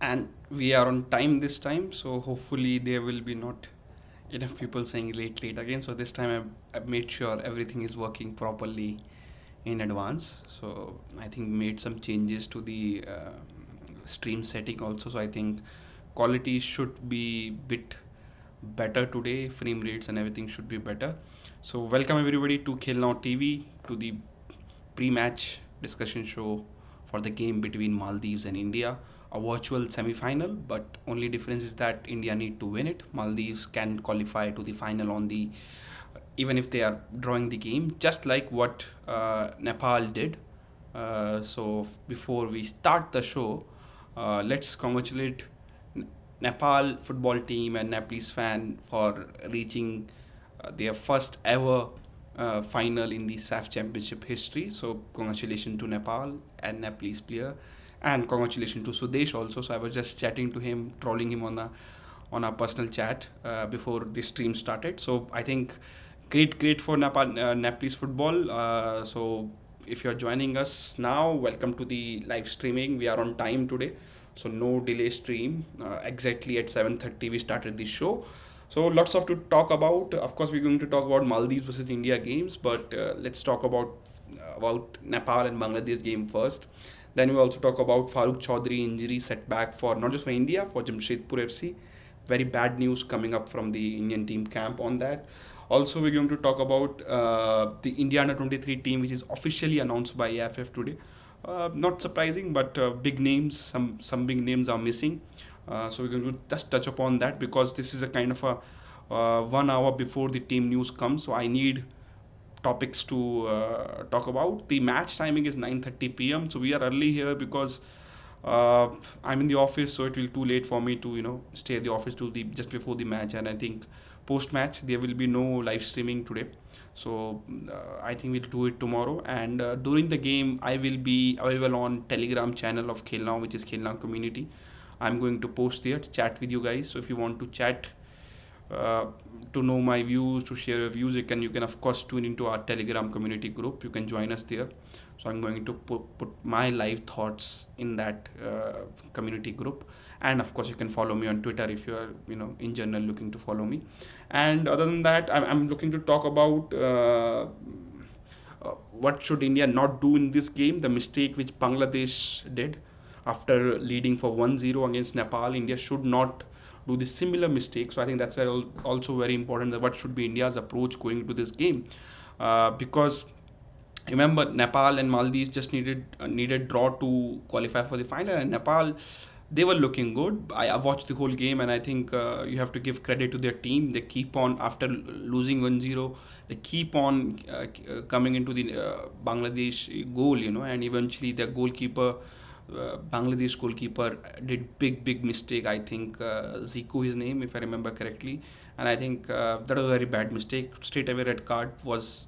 and we are on time this time, so hopefully there will be not enough people saying late again. So this time I've made sure everything is working properly in advance. So I think made some changes to the stream setting also. So I think quality should be bit better today. Frame rates and everything should be better. So welcome everybody to Khel Now TV, to the pre-match discussion show for the game between Maldives and India. A virtual semi-final, but only difference is that India need to win it. Maldives can qualify to the final on the even if they are drawing the game, just like what Nepal did. So before we start the show, let's congratulate Nepal football team and Nepalese fan for reaching their first ever final in the SAFF championship history. So congratulations to Nepal and Nepalese player, and congratulations to Sudesh also. So I was just chatting to him, trolling him on a personal chat before the stream started. So I think great for Nepalese football. So if you're joining us now, welcome to the live streaming. We are on time today, so no delay stream. Exactly at 7:30 we started the show. So lots of to talk about. Of course, we're going to talk about Maldives versus India games, but let's talk about Nepal and Bangladesh game first. Then we also talk about Farooq Chaudhary injury setback for not just for India, for Jamshedpur FC. Very bad news coming up from the Indian team camp on that. Also, we're going to talk about the India under 23 team, which is officially announced by AFF today. Not surprising, but big names, some big names are missing. So we're going to just touch upon that because this is a kind of a 1 hour before the team news comes. So I need topics to talk about. The match timing is 9:30 p.m. So we are early here because I'm in the office, so it will be too late for me to stay at the office to the just before the match. And I think post match there will be no live streaming today. So I think we'll do it tomorrow. And during the game, I will be available on Telegram channel of Khel Now, which is Khel Now community. I'm going to post there to chat with you guys. So if you want to chat, to know my views, to share your views, you can of course tune into our Telegram community group. You can join us there. So I'm going to put my live thoughts in that community group. And of course you can follow me on Twitter if you are in general looking to follow me. And other than that, I'm looking to talk about what should India not do in this game. The mistake which Bangladesh did after leading for 1-0 against Nepal, India should not do the similar mistake. So I think that's also very important, that what should be India's approach going into this game, because remember Nepal and Maldives just needed draw to qualify for the final, and Nepal, they were looking good. I watched the whole game, and I think you have to give credit to their team. They keep on, after losing 1-0, they keep on coming into the Bangladesh goal, and eventually their goalkeeper, Bangladesh goalkeeper, did big mistake. I think Zico his name, if I remember correctly, and I think that was a very bad mistake. Straight away red card was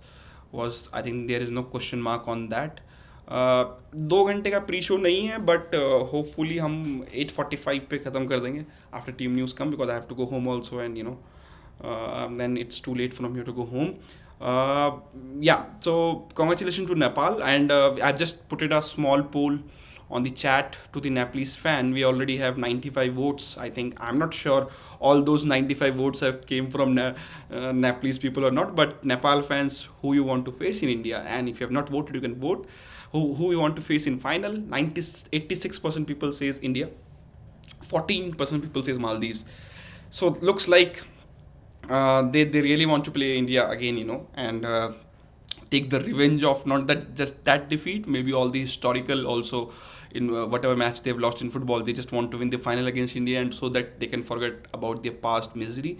I think there is no question mark on that. 2 घंटे का pre show नहीं है, but hopefully हम 8:45 पे ख़त्म कर देंगे after team news come, because I have to go home also, and then it's too late from here to go home. Yeah, so congratulations to Nepal, and I've just put it a small poll on the chat to the Nepalese fan. We already have 95 votes. I think, I'm not sure all those 95 votes have came from Nepalese people or not, but Nepal fans, who you want to face in India, and if you have not voted, you can vote who you want to face in final. 86% people says India, 14% people says Maldives. So it looks like they really want to play India again, and take the revenge of not that just that defeat, maybe all the historical also in whatever match they've lost in football. They just want to win the final against India, and so that they can forget about their past misery.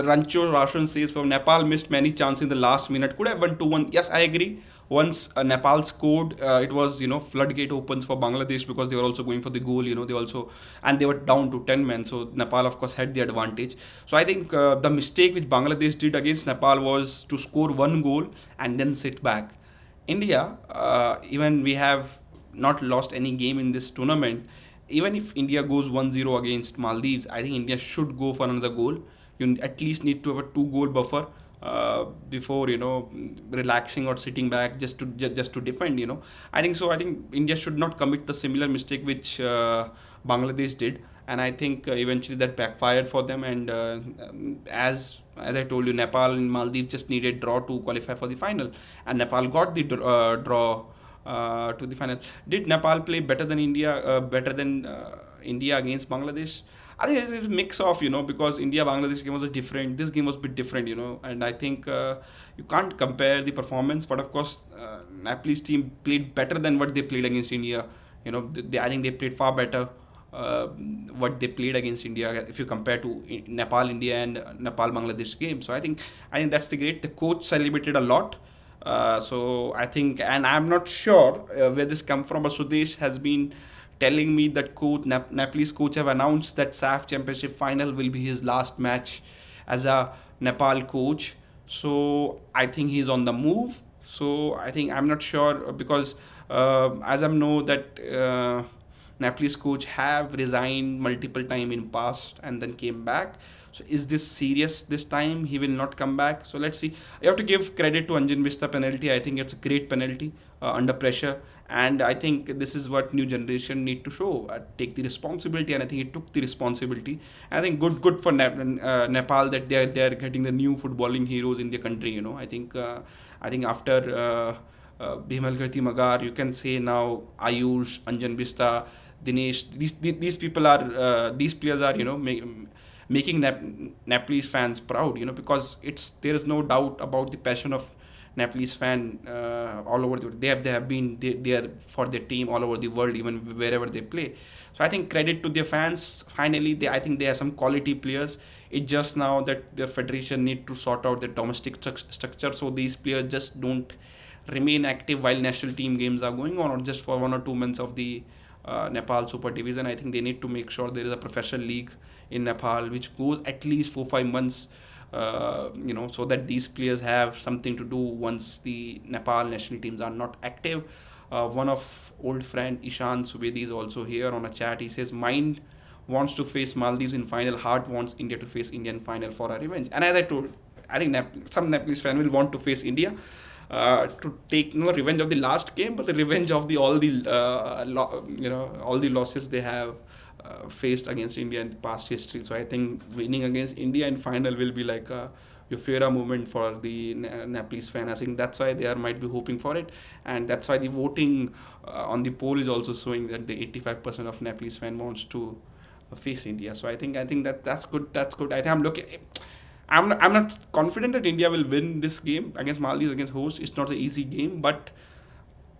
Rancho Roshan says, from Nepal missed many chances in the last minute, could have won 2-1. Yes, I agree. Once Nepal scored, it was floodgate opens for Bangladesh, because they were also going for the goal. They were down to 10 men, so Nepal of course had the advantage. So I think the mistake which Bangladesh did against Nepal was to score one goal and then sit back. India, even we have not lost any game in this tournament. Even if India goes 1-0 against Maldives, I think India should go for another goal. You at least need to have a 2-goal buffer before relaxing or sitting back just to defend. I think so. I think India should not commit the similar mistake which Bangladesh did, and I think eventually that backfired for them. And as I told you, Nepal and Maldives just needed draw to qualify for the final, and Nepal got the draw to the final. Did Nepal play better than India? Better than India against Bangladesh? I think it's a mix of, because India Bangladesh game was a different. This game was a bit different, and I think you can't compare the performance. But of course, Nepalese team played better than what they played against India. I think they played far better what they played against India if you compare to Nepal India and Nepal Bangladesh game. So I think that's the great. The coach celebrated a lot. So I think, and I'm not sure where this come from, but Sudesh has been telling me that Nepalese coach have announced that SAFF Championship final will be his last match as a Nepal coach. So I think he's on the move. So I think, I'm not sure, because as I know that Nepalese coach have resigned multiple time in past and then came back. So is this serious this time? He will not come back. So let's see. You have to give credit to Anjan Vista penalty. I think it's a great penalty under pressure, and I think this is what new generation need to show. Take the responsibility, and I think he took the responsibility. I think good for Nepal that they are getting the new footballing heroes in their country. I think after. Bhimal Gati Magar, you can say now Ayush, Anjan Bista, Dinesh. These people are these players are making Nepalese fans proud. Because there is no doubt about the passion of Nepalese fan all over the world. They have been there for their team all over the world, even wherever they play. So I think credit to their fans. Finally, I think they have some quality players. It's just now that the federation need to sort out the domestic structure, so these players just don't remain active while national team games are going on, or just for 1 or 2 months of the Nepal Super Division. I think they need to make sure there is a professional league in Nepal which goes at least 4 5 months, so that these players have something to do once the Nepal national teams are not active. One of old friend Ishan Subedi is also here on a chat. He says, "Mind wants to face Maldives in final. Heart wants India to face Indian final for a revenge." And as I told, I think some Nepalese fan will want to face India to take no revenge of the last game, but the revenge of the all the losses they have faced against India in the past history. So I think winning against India in final will be like a euphoria moment for the Nepalese fan. I think that's why might be hoping for it, and that's why the voting on the poll is also showing that the 85% of Nepalese fan wants to face India. So I think that's good. That's good. I think I'm not confident that India will win this game against Maldives, against host. It's not an easy game, but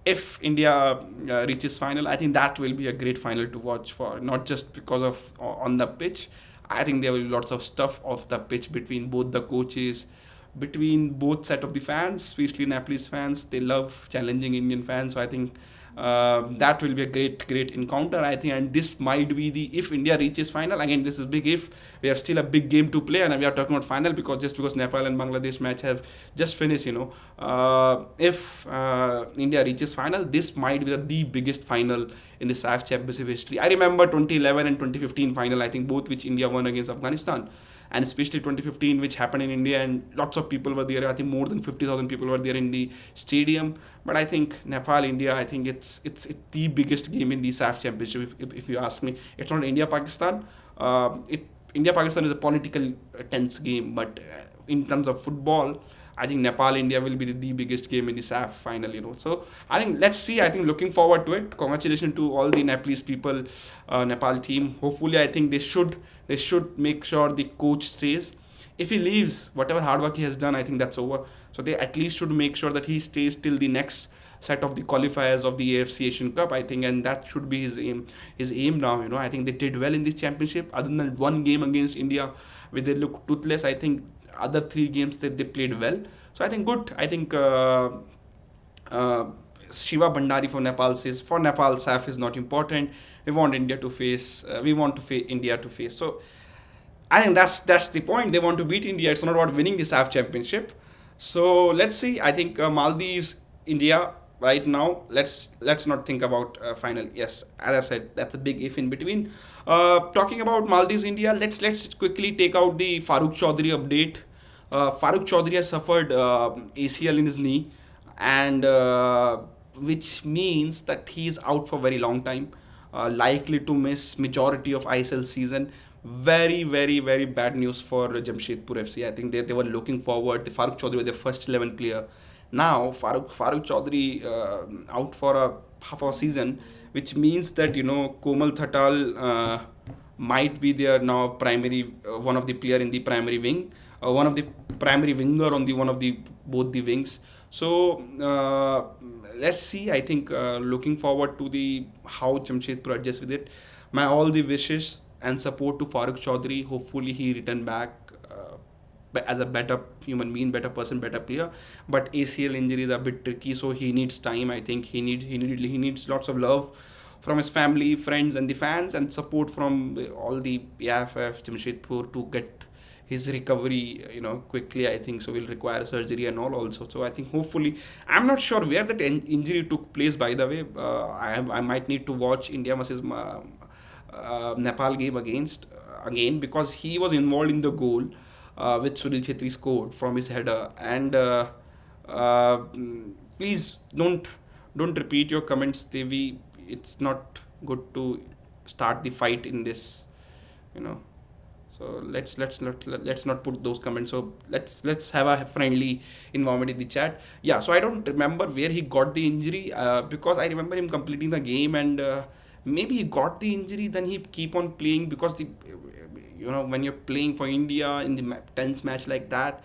if India reaches final, I think that will be a great final to watch for. Not just because of on the pitch. I think there will be lots of stuff off the pitch between both the coaches, between both set of the fans, especially Nepalese fans. They love challenging Indian fans. So I think that will be a great encounter, I think. And this might be if India reaches final, again this is big if. We have still a big game to play, and we are talking about final because Nepal and Bangladesh match have just finished. If India reaches final, this might be the biggest final in the SAFF Championship history. I remember 2011 and 2015 final, I think both which India won against Afghanistan, and especially 2015 which happened in India, and lots of people were there. I think more than 50,000 people were there in the stadium. But I think Nepal India, I think it's the biggest game in the SAFF Championship, if you ask me. It's not India Pakistan. India Pakistan is a political tense game, but in terms of football, I think Nepal India will be the biggest game in the SAFF final. So I think let's see. I think looking forward to it. Congratulations to all the Nepalese people, Nepal team. Hopefully, I think they should make sure the coach stays. If he leaves, whatever hard work he has done, I think that's over. So they at least should make sure that he stays till the next set of the qualifiers of the AFC Asian Cup, I think, and that should be his aim. His aim now, I think they did well in this championship. Other than one game against India, where they looked toothless, I think other 3 games that they played well. So I think good. I think Shiva Bhandari for Nepal says, for Nepal, SAFF is not important. We want India to face. We want to face India to face. So I think that's the point. They want to beat India. It's not about winning the SAFF championship. So let's see. I think Maldives, India. Right now, let's not think about final. Yes, as I said, that's a big if in between. Talking about Maldives, India, let's quickly take out the Farooq Chaudhary update. Farooq Chaudhary has suffered ACL in his knee, and which means that he is out for a very long time, likely to miss majority of ISL season. Very, very, very bad news for Jamshedpur FC. I think they were looking forward. The Farooq Chaudhary was their first 11 player. Now Farooq Chaudhary out for a half a season, which means that Komal Thatal might be their now primary one of the player in the primary wing, one of the primary winger on the one of the both the wings. So let's see. I think looking forward to the how Jamshedpur adjusts with it. My all the wishes and support to Farooq Chaudhary. Hopefully he return back as a better human being, better person, better player. But ACL injury is a bit tricky, so he needs time. I think he needs lots of love from his family, friends, and the fans, and support from all the AFF Jamshedpur to get his recovery, quickly. I think so. Will require surgery and all also. So I think hopefully, I'm not sure where that injury took place. By the way, I might need to watch India versus Nepal game again, because he was involved in the goal which Sunil Chetri scored from his header. And please don't repeat your comments, Devi. It's not good to start the fight in this, you know. So let's not put those comments. So let's have a friendly environment in the chat. Yeah. So I don't remember where he got the injury, because I remember him completing the game, and maybe he got the injury, then he keep on playing, because the when you're playing for India in the tense match like that,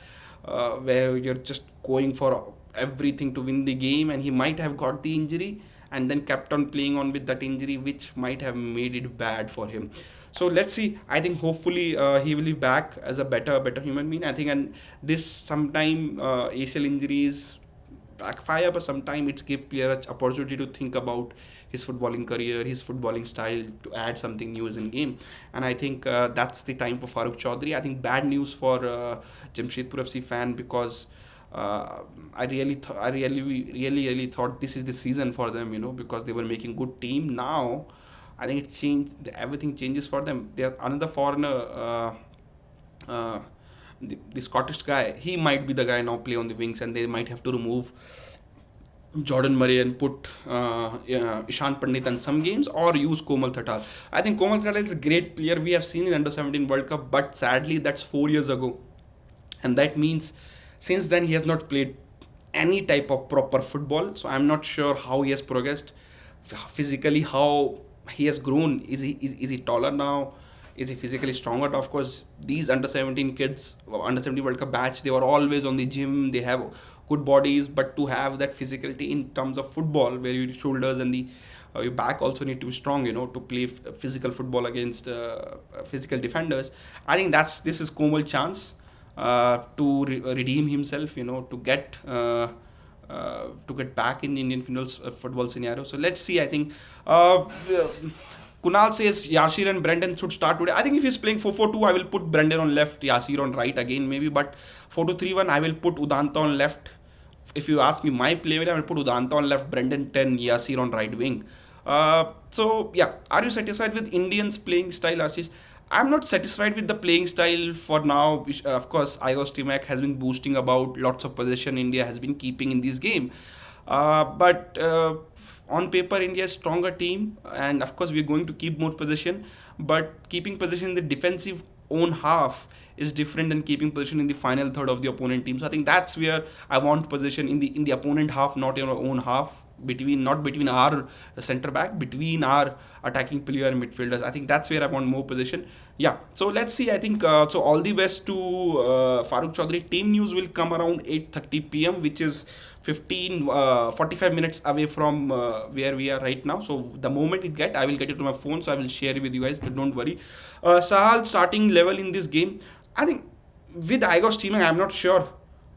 where you're just going for everything to win the game, and he might have got the injury and then kept on playing on with that injury, which might have made it bad for him. So let's see. I think hopefully he will be back as a better human being. I think, and this sometime ACL injuries backfire, but sometimes it's give player an opportunity to think about his footballing career, his footballing style, to add something new in game. And I think that's the time for Farooq Chaudhary. I think bad news for Jamshedpur FC fan, because I really thought this is the season for them, because they were making good team. Now I think it changed. Everything changes for them. They are another foreigner. The Scottish guy, he might be the guy now play on the wings, and they might have to remove Jordan Murray and put Ishan Pandit in some games, or use Komal Thatal. I think Komal Thatal is a great player. We have seen in Under 17 World Cup, but sadly that's 4 years ago, and that means since then he has not played any type of proper football. So I'm not sure how he has progressed physically, how he has grown. Is he taller now? Is he physically stronger? Of course, these under 17 kids, under 17 World Cup batch, they were always on the gym. They have good bodies, but to have that physicality in terms of football, where your shoulders and the your back also need to be strong, to play physical football against physical defenders. I think this is Komal's chance to redeem himself, to get back in the Indian football scenario. So let's see. I think Kunal says Yashir and Brendan should start today. I think if he's playing 4-4-2, I will put Brendan on left, Yashir on right again maybe. But 4-2-3-1, I will put Udanta on left. If you ask me my play, I will put Udanta on left, Brendan 10, Yashir on right wing. So yeah, are you satisfied with Indians playing style, Ashish? I'm not satisfied with the playing style for now. Of course, Igor Stimac has been boasting about lots of possession India has been keeping in this game. But on paper, India is a stronger team, and of course, we're going to keep more possession. But keeping possession in the defensive own half is different than keeping possession in the final third of the opponent team. So I think that's where I want possession in the opponent half, not in our own half. Not between our center back, between our attacking player and midfielders. I think that's where I want more position. Yeah, so let's see. I think so all the best to Farooq Chaudhary. Team news will come around 8:30 p.m, which is 45 minutes away from where we are right now. So the moment I will get it to my phone, so I will share it with you guys, but don't worry. Sahal starting level in this game, I think with Igor streaming, I'm not sure.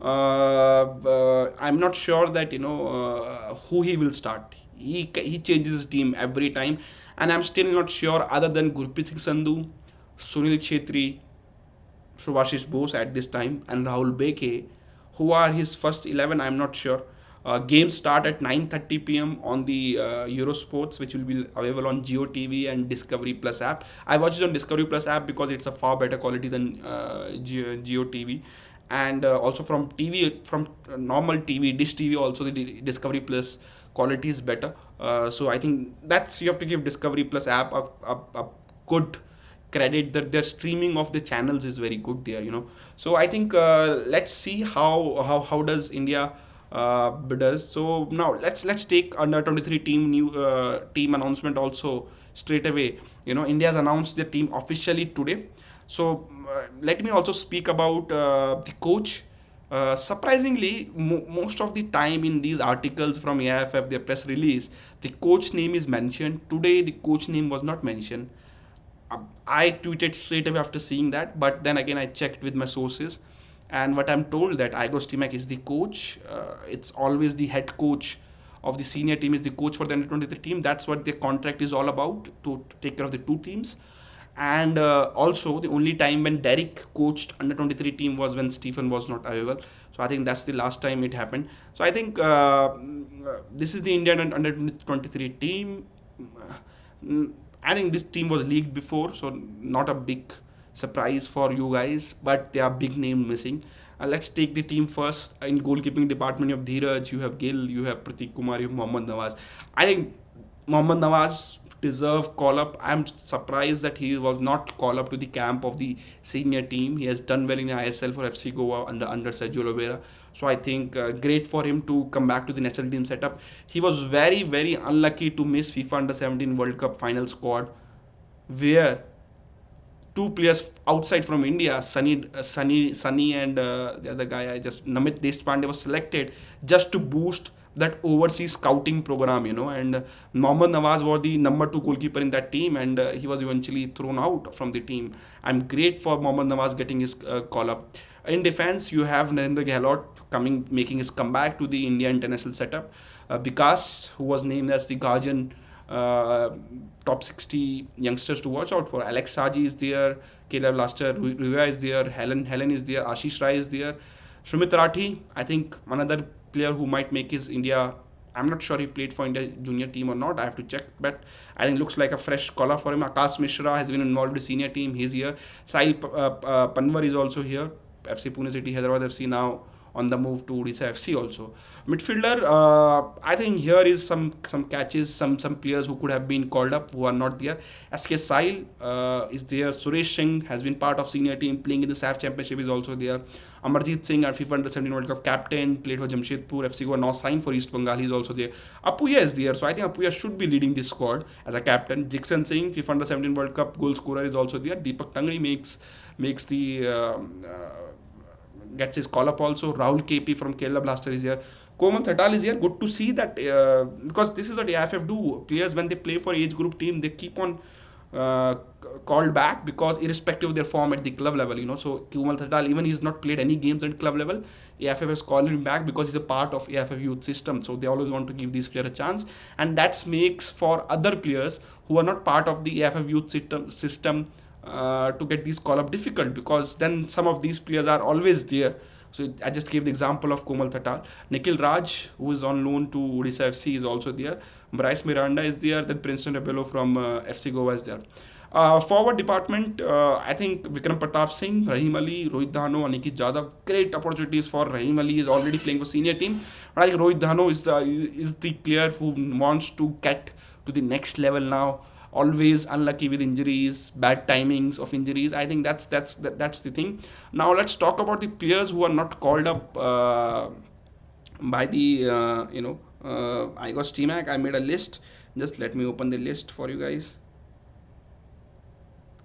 I'm not sure that who he will start. He changes his team every time, and I'm still not sure, other than Gurpreet Singh Sandhu, Sunil Chetri, Subhashish Bose at this time, and Rahul Beke, who are his first 11. I'm not sure. Games start at 9:30 p.m. on the Eurosports, which will be available on Geo TV and Discovery Plus app. I watch it on Discovery Plus app because it's a far better quality than Geo TV. and also from TV, from normal TV, Dish TV, also the Discovery Plus quality is better. So I think that's, you have to give Discovery Plus app a good credit, that their streaming of the channels is very good there, so I think let's see how does India does. So now let's take under 23 team new team announcement also straight away. India has announced their team officially today. So let me also speak about the coach. Surprisingly, most of the time in these articles from AIFF, their press release, the coach name is mentioned. Today, the coach name was not mentioned. I tweeted straight away after seeing that, but then again I checked with my sources, and what I'm told that Igor Stimac is the coach. It's always the head coach of the senior team is the coach for the under 23 team. That's what their contract is all about, to take care of the two teams. And also the only time when Derek coached under 23 team was when Stephen was not available. So I think that's the last time it happened. So I think this is the Indian under 23 team. I think this team was leaked before, so not a big surprise for you guys, but there are big name missing. Let's take the team first. In goalkeeping department, you have Dheeraj, you have Gill, you have Pratik Kumar, you have Mohammad Nawaz. I think Mohammad Nawaz deserve call up. I'm surprised that he was not called up to the camp of the senior team. He has done well in ISL for FC Goa under Sergio Oliveira. So I think great for him to come back to the national team setup. He was very, very unlucky to miss FIFA Under 17 World Cup final squad, where two players outside from India, Sunny and the other guy, Namit Deshpande, was selected just to boost that overseas scouting program, and Mohammad Nawaz was the number 2 goalkeeper in that team, and he was eventually thrown out from the team. I'm great for Mohammad Nawaz getting his call up. In defense, you have Narendra Gehlot making his comeback to the India international setup. Vikas, who was named as the Guardian top 60 youngsters to watch out for. Alex Saji is there, Caleb Laster, Ruya is there, Helen is there, Ashish Rai is there. Sumit Rathi, I think another player who might make his India. I'm not sure he played for India junior team or not. I have to check, but I think looks like a fresh call up for him. Akash Mishra has been involved with senior team. He's here. Sahil Panwar is also here. FC Pune City, Hyderabad FC now on the move to Odisha FC also. Midfielder, I think here is some catches, some players who could have been called up who are not there. SK Sahil is there. Suresh Singh has been part of senior team playing in the SAFF Championship, is also there. Amarjeet Singh, our FIFA Under 17 World Cup captain, played for Jamshedpur FC Goa, now signed for East Bengal. He's also there. Apuya is there, so I think Apuya should be leading this squad as a captain. Jixon Singh, FIFA Under 17 World Cup goal scorer, is also there. Deepak Tangri makes the gets his call up also. Rahul KP from Kerala Blaster is here. Komal Thatal is here. Good to see that because this is what AIFF do. Players, when they play for age group team, they keep on called back, because irrespective of their form at the club level, so Komal Thatal, even he's not played any games at club level, AIFF has called him back because he's a part of AIFF youth system, so they always want to give these players a chance, and that makes for other players who are not part of the AIFF youth system to get these call up difficult, because then some of these players are always there. So I just gave the example of Komal Thatal. Nikhil Raj, who is on loan to Odisha FC, is also there. Bryce Miranda is there. Then Princeton Rebello from FC Goa is there. Forward department, I think Vikram Pratap Singh, Rahim Ali, Rohit Dhano, Aniket Jadhav. Great opportunities for Rahim Ali. Is already playing for senior team. But I think Rohit Dhano is the player who wants to get to the next level now. Always unlucky with injuries, bad timings of injuries. I think that's the thing. Now let's talk about the players who are not called up by the Igor Stimac. I made a list. Just let me open the list for you guys.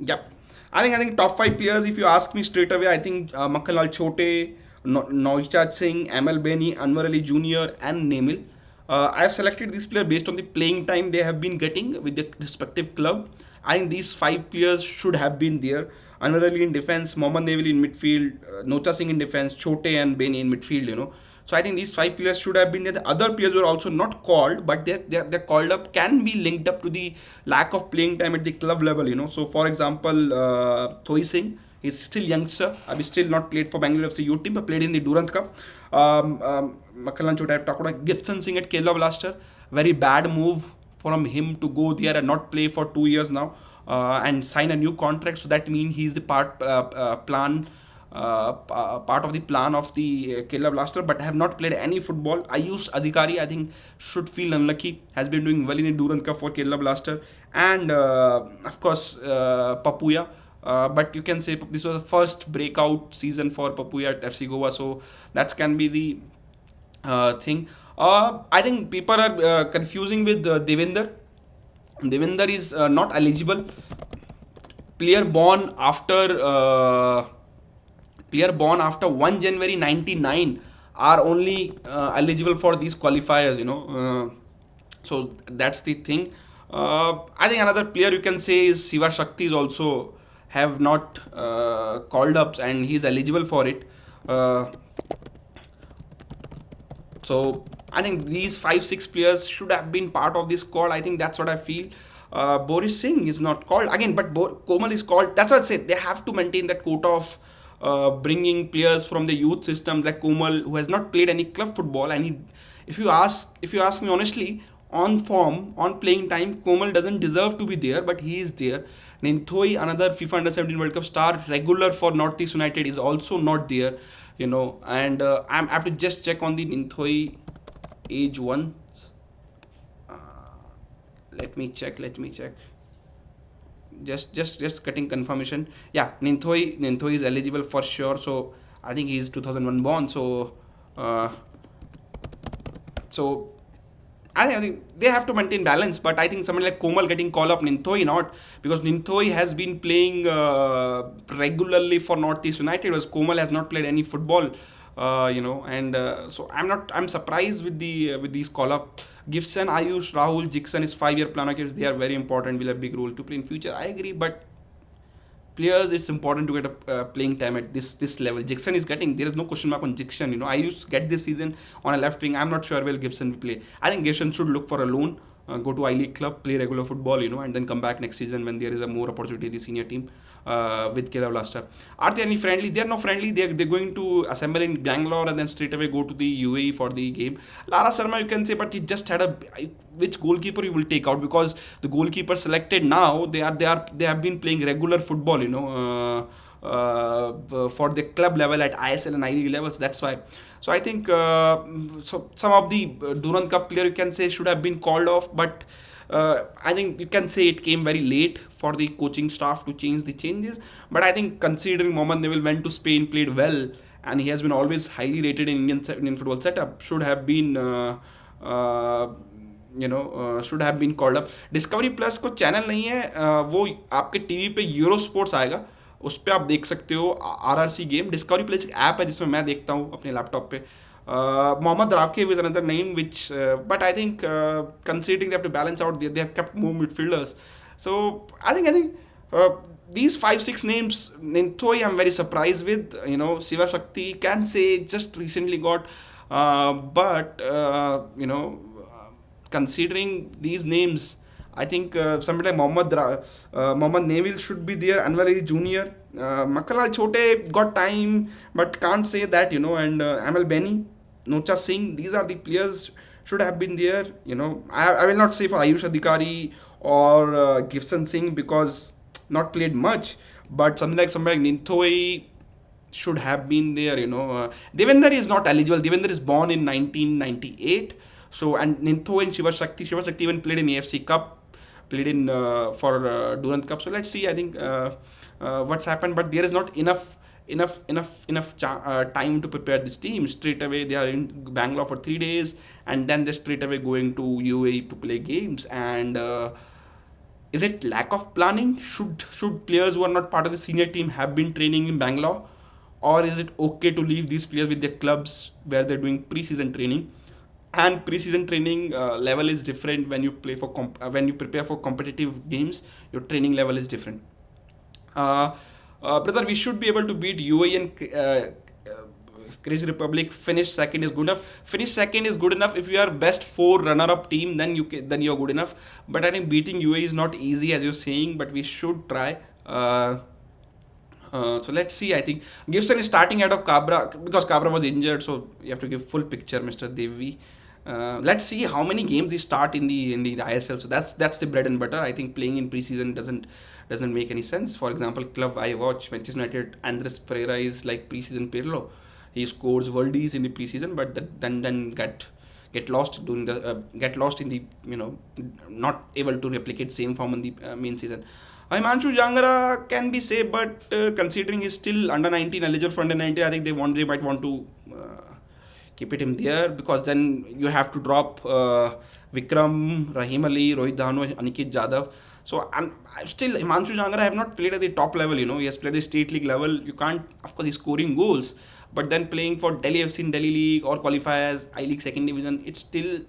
Yep. I think top 5 players, if you ask me straight away, I think Makhalal Chote, Naujad Singh, ML Beni, Anwar Ali Jr. and Nemil. I have selected this player based on the playing time they have been getting with their respective club. I think these 5 players should have been there. Anwar Ali in defense, Mohammad Neville in midfield, Nocha Singh in defense, Chote and Beni in midfield, So I think these 5 players should have been there. The other players were also not called, but they're called up, can be linked up to the lack of playing time at the club level, So for example, Thoi Singh, he's still youngster. He's still not played for Bangalore FC youth team, but played in the Durant Cup. Makhalan Chote, I've talked about. Gibson Singh at Kerala Blaster. Very bad move from him to go there and not play for 2 years now and sign a new contract. So that means he's the plan part of the plan of the Kerala Blaster, but have not played any football. Ayush Adhikari, I think, should feel unlucky. Has been doing well in the Durand Cup for Kerala Blaster, and of course Papuya. But you can say this was the first breakout season for Papuya at FC Goa, so that can be the thing. I think people are confusing with Devinder. Devinder is not eligible. Player born after uh, Player born after 1 January 99 are only eligible for these qualifiers. So that's the thing. I think another player you can say is Siva Shakti is also have not called up and he's eligible for it. Uh, so I think these 5-6 players should have been part of this squad. I think that's what I feel. Boris Singh is not called again, but Komal is called. That's what I said. They have to maintain that quota of bringing players from the youth system like Komal, who has not played any club football. And if you ask me honestly, on form, on playing time, Komal doesn't deserve to be there, but he is there. Ninthoi, another FIFA Under 17 World Cup star, regular for Northeast United, is also not there. And I have to just check on the Ninthoi age one. Uh, let me check. Just getting confirmation. Yeah, Ninthoi is eligible for sure. So I think he's 2001 born. Uh, so I think they have to maintain balance, but I think someone like Komal getting called up, Ninthoi not, because Ninthoi has been playing regularly for Northeast United, whereas Komal has not played any football, and so I'm surprised with these call up. Gibson, Ayush, Rahul, Jixon is 5-year plan. Okay, they are very important, will have big role to play in future. I agree, but players, it's important to get a playing time at this level. Jackson is getting, there is no question mark on Jackson. I used to get this season on a left wing. I'm not sure where Gibson will play. I think Gibson should look for a loan, go to I League club, play regular football, and then come back next season when there is a more opportunity in the senior team with Kerala Blaster. Are they any friendly? They are not friendly. They're going to assemble in Bangalore and then straight away go to the UAE for the game. Lara Sharma, you can say, but he just had which goalkeeper you will take out, because the goalkeeper selected now, they have been playing regular football, for the club level at ISL and I League levels. That's why. So I think so some of the Durand Cup player, you can say, should have been called off, but I think you can say it came very late for the coaching staff to change the changes. But I think considering Mohammad Neville went to Spain, played well, and he has been always highly rated in Indian football setup, should have been should have been called up. Discovery plus को channel नहीं है, वो आपके TV पे euro sports आएगा, उस पर आप देख सकते हो आरआरसी गेम. डिस्कवरी प्लस एक ऐप है जिसमें मैं देखता हूँ अपने लैपटॉप पे. Mohammad Rakib is another name which, but I think considering they have to balance out, they have kept more midfielders. So I think these 5-6 names, Ninthoi I'm very surprised with. Siva Shakti can say just recently got, but considering these names, I think somebody like Mohammad Neville should be there. Anwar Ali Jr. Makalal Chote got time, but can't say that, and Amal Benny, Nocha Singh, these are the players should have been there. I will not say for Ayush Adhikari or Gibson Singh because not played much, but somebody like Ninthoi should have been there. Devender is not eligible. Devender is born in 1998. So, and Ninthoi and Shiva Shakti even played in AFC Cup, played in for Durand Cup. So let's see. I think what's happened, but there is not enough time to prepare this team. Straight away they are in Bangalore for 3 days, and then they're straight away going to UAE to play games. And is it lack of planning? Should players who are not part of the senior team have been training in Bangalore, or is it okay to leave these players with their clubs where they're doing pre-season training? And pre-season training level is different when you play for when you prepare for competitive games. Your training level is different. Brother, we should be able to beat UAE and Crazy Republic. Finish second is good enough. Finish second is good enough if you are best 4 runner-up team. Then you're good enough. But I think beating UAE is not easy as you're saying. But we should try. So let's see. I think Gibson is starting out of Cabra because Cabra was injured. So you have to give full picture, Mr. Devi. Let's see how many games he start in the ISL. So that's the bread and butter. I think playing in preseason doesn't make any sense. For example, club I watch, Manchester United, Andres Pereira is like preseason Pirlo. He scores worldies in the preseason, but then get lost during the get lost in the, not able to replicate same form in the main season. Himanshu Jangara can be safe, but considering he's still under 19, eligible for under 19, I think they might want to keep it him there, because then you have to drop Vikram, Rahim Ali, Rohit Dhanu, Aniket Jadhav. So I'm still, Himanshu Jangara have not played at the top level. He has played at the state league level. You can't, of course, he's scoring goals, but then playing for Delhi FC in Delhi League or qualify as I League second division, it's still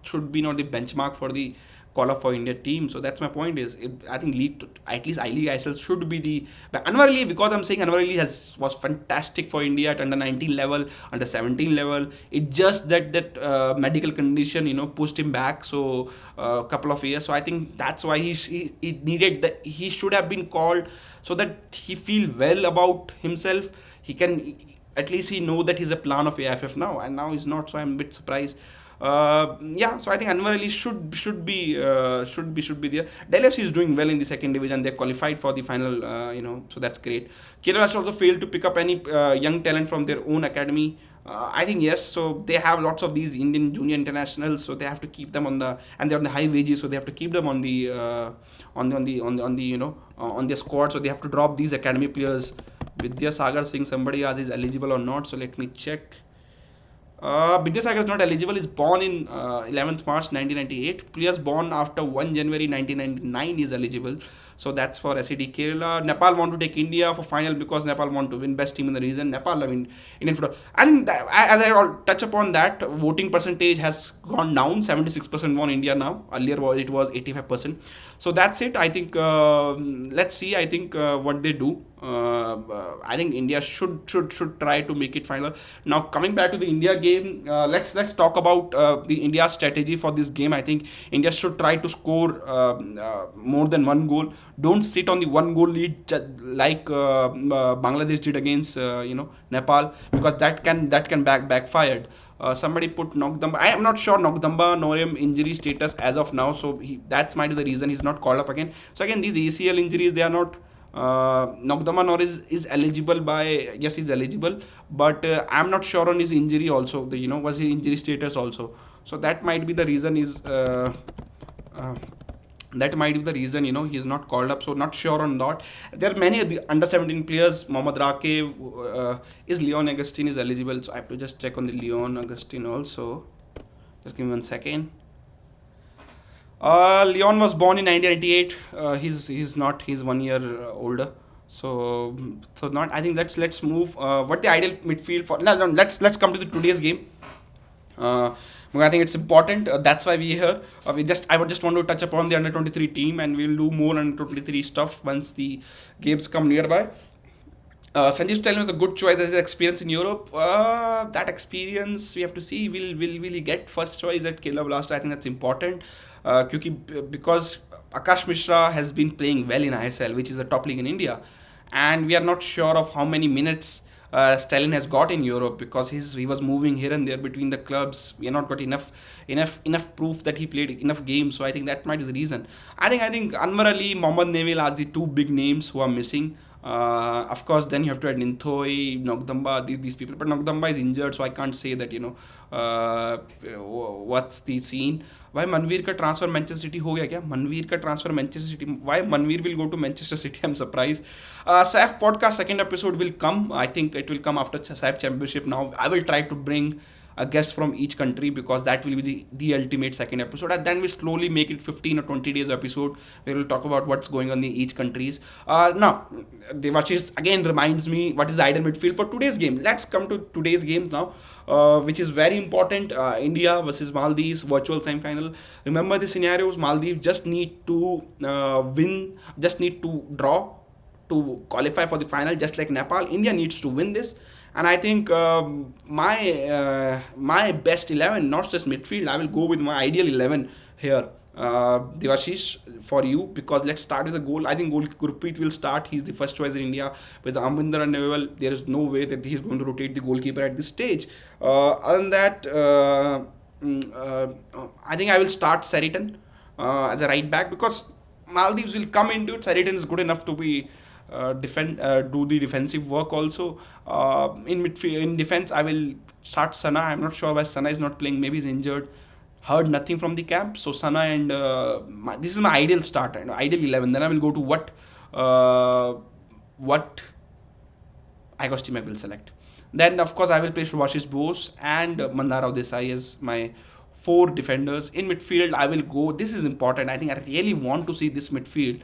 should be not the benchmark for the call up for India team. So that's my point is, I think at least I League ISL should be the, but Anwar Ali, because I'm saying Anwar Ali was fantastic for India at under 19 level, under 17 level. It just that medical condition, pushed him back. So a couple of years. So I think that's why he needed that. He should have been called so that he feel well about himself. He can, at least he know that he's a plan of AFF now, and now he's not. So I'm a bit surprised. So I think Anwar Ali should be there. Delhi FC is doing well in the second division. They qualified for the final, so that's great. Kerala has also failed to pick up any young talent from their own academy. I think yes. So they have lots of these Indian junior internationals, so they have to keep them and they're on the high wages, so they have to keep them on the on their squad. So they have to drop these academy players. Vidya Sagar Singh, somebody asked is eligible or not. So let me check. Vidyasagar is not eligible. Is born in 11th March 1998. Players born after 1 January 1999 is eligible. So that's for SED Kerala. Nepal want to take India for final because Nepal want to win best team in the region. Nepal, Indian football. I think that, as I will touch upon that, voting percentage has gone down. 76% won India now. Earlier it was 85%. So that's it. I think let's see. I think what they do. I think India should try to make it final. Now coming back to the India game, let's talk about the India strategy for this game. I think India should try to score more than one goal. Don't sit on the one goal lead like Bangladesh did against Nepal, because that can backfired. Somebody put Nogdamba. I am not sure Nogdamba Norem injury status as of now, so that's might be the reason he's not called up again. So again, these ACL injuries, they are not. Nogdamba Nor is eligible by, yes, he's eligible, but I'm not sure on his injury also. Was his injury status also. So that might be the reason he's not called up. So not sure on that. There are many of the under 17 players. Mohammad Rakev, is Leon Augustine is eligible. So I have to just check on the Leon Augustine also. Just give me 1 second. Leon was born in 1998. He's not. He's 1 year older. So not. I think let's move. What the ideal midfield for? No, let's come to the today's game. I think it's important. That's why we're here. I would just want to touch upon the under 23 team, and we'll do more under 23 stuff once the games come nearby. Sanjeev Stellan was a good choice as his experience in Europe. That experience we have to see. Will he get first choice at Kerala Blaster? I think that's important. Because Akash Mishra has been playing well in ISL, which is a top league in India, and we are not sure of how many minutes Stalin has got in Europe, because he was moving here and there between the clubs. We have not got enough proof that he played enough games. So I think that might be the reason. I think Anwar Ali, Mohammad Neville are the two big names who are missing. Of course, then you have to add Ninthoi, Nogdamba, these people. But Nogdamba is injured, so I can't say that, what's the scene. Why Manveer ka transfer Manchester City ho gaya kya? Manveer ka transfer Manchester City. Why Manveer will go to Manchester City? I'm surprised. SAFF podcast second episode will come. I think it will come after SAFF Championship. Now I will try to bring a guest from each country, because that will be the ultimate second episode, and then we'll slowly make it 15 or 20 days episode where we'll talk about what's going on in each countries. Now Devashish again reminds me what is the ideal midfield for today's game. Let's come to today's game now, which is very important. India versus Maldives virtual semi-final. Remember the scenarios. Maldives just need to win, just need to draw to qualify for the final, just like Nepal. India needs to win this. And I think my best 11, not just midfield, I will go with my ideal 11 here. Devashish, for you, because let's start with the goal. I think Gurpreet will start. He's the first choice in India. With Amrinder and Neville, there is no way that he's going to rotate the goalkeeper at this stage. Other than that, I think I will start Seriton as a right back, because Maldives will come into it. Sheridan is good enough to be do the defensive work also. In midfield, in defense, I will start Sana. I'm not sure why Sana is not playing. Maybe he's injured. Heard nothing from the camp. So Sana and this is my ideal start, ideal 11. Then I will go to what Agostí will select. Then, of course, I will play Subhashish Bose and Mandarao Desai as my four defenders. In midfield, I will go. This is important. I think I really want to see this midfield.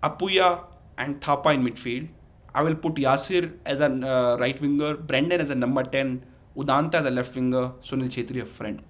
Apuya and Thapa in midfield. I will put Yasir as a right winger, Brendan as a number 10, Udanta as a left winger, Sunil Chhetri a friend.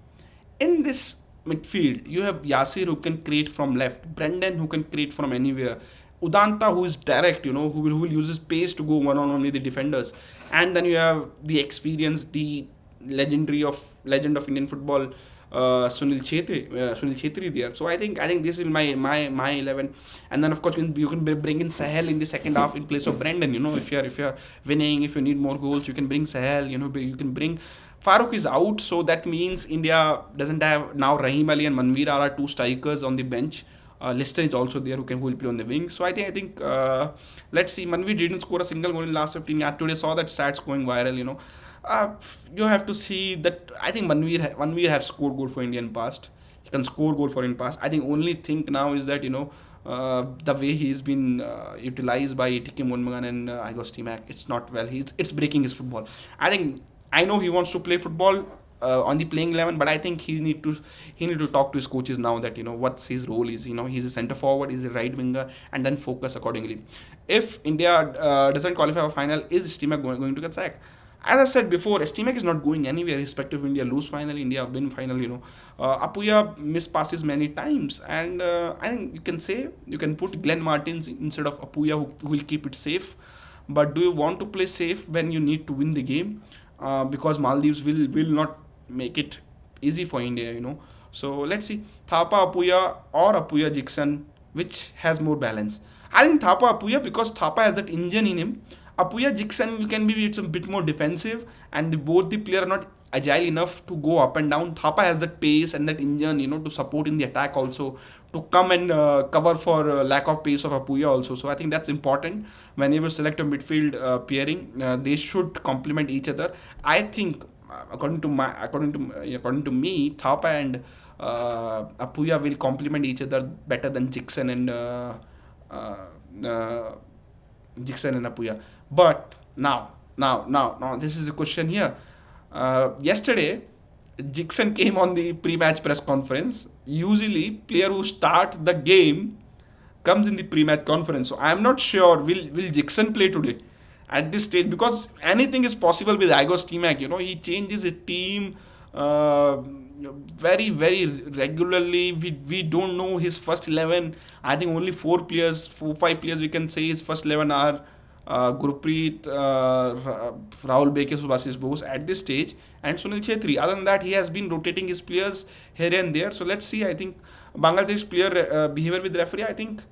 In this midfield, you have Yasir who can create from left, Brendan who can create from anywhere, Udanta who is direct, who will use his pace to go one on only the defenders, and then you have the experience, the legend of Indian football, Sunil Chhetri there. So I think this will my 11, and then of course you can bring in Sahel in the second half in place of Brendan. If you're winning, if you need more goals, you can bring Sahel. You can bring. Farooq is out, so that means India doesn't have now Rahim Ali and Manveer are our two strikers on the bench. Lister is also there who will play on the wing. So I think let's see. Manveer didn't score a single goal in the last 15 years. Today saw that stats going viral. You have to see that. I think Manveer have scored goal for India in past. He can score goal for in past. I think only thing now is that the way he's been utilized by TK Monmagan and Agostí Mac, it's not well. It's breaking his football. I know he wants to play football on the playing 11, but I think he need to talk to his coaches now that what's his role is. He's a centre forward, he's a right winger, and then focus accordingly. If India doesn't qualify for final, is Steamer going to get sacked? As I said before, Steamer is not going anywhere. Irrespective of India lose final, India win final. Apuya miss passes many times, and I think you can put Glenn Martins instead of Apuya, who will keep it safe. But do you want to play safe when you need to win the game? Because Maldives will not make it easy for India. So let's see, Thapa Apuya or Apuya Jixon, which has more balance. I think Thapa Apuya, because Thapa has that engine in him. Apuya Jixon, you can be it's a bit more defensive, and both the player are not agile enough to go up and down. Thapa has that pace and that engine, to support in the attack also, to come and cover for lack of pace of Apuya also. So I think that's important. Whenever you select a midfield pairing, they should complement each other. I think, according to me, Thapa and Apuya will complement each other better than Jixon and Apuya. But now, this is a question here. Yesterday, Jixon came on the pre-match press conference. Usually, player who start the game comes in the pre-match conference. So I am not sure will Jixon play today at this stage, because anything is possible with Agostí Mac. He changes his team very very regularly. We don't know his first 11. I think only 5 players we can say his first 11 are Gurpreet, Rahul Beke, Subhashish Bose at this stage, and Sunil Chhetri. Other than that, he has been rotating his players here and there. So let's see. I think Bangladesh player behavior with referee, I think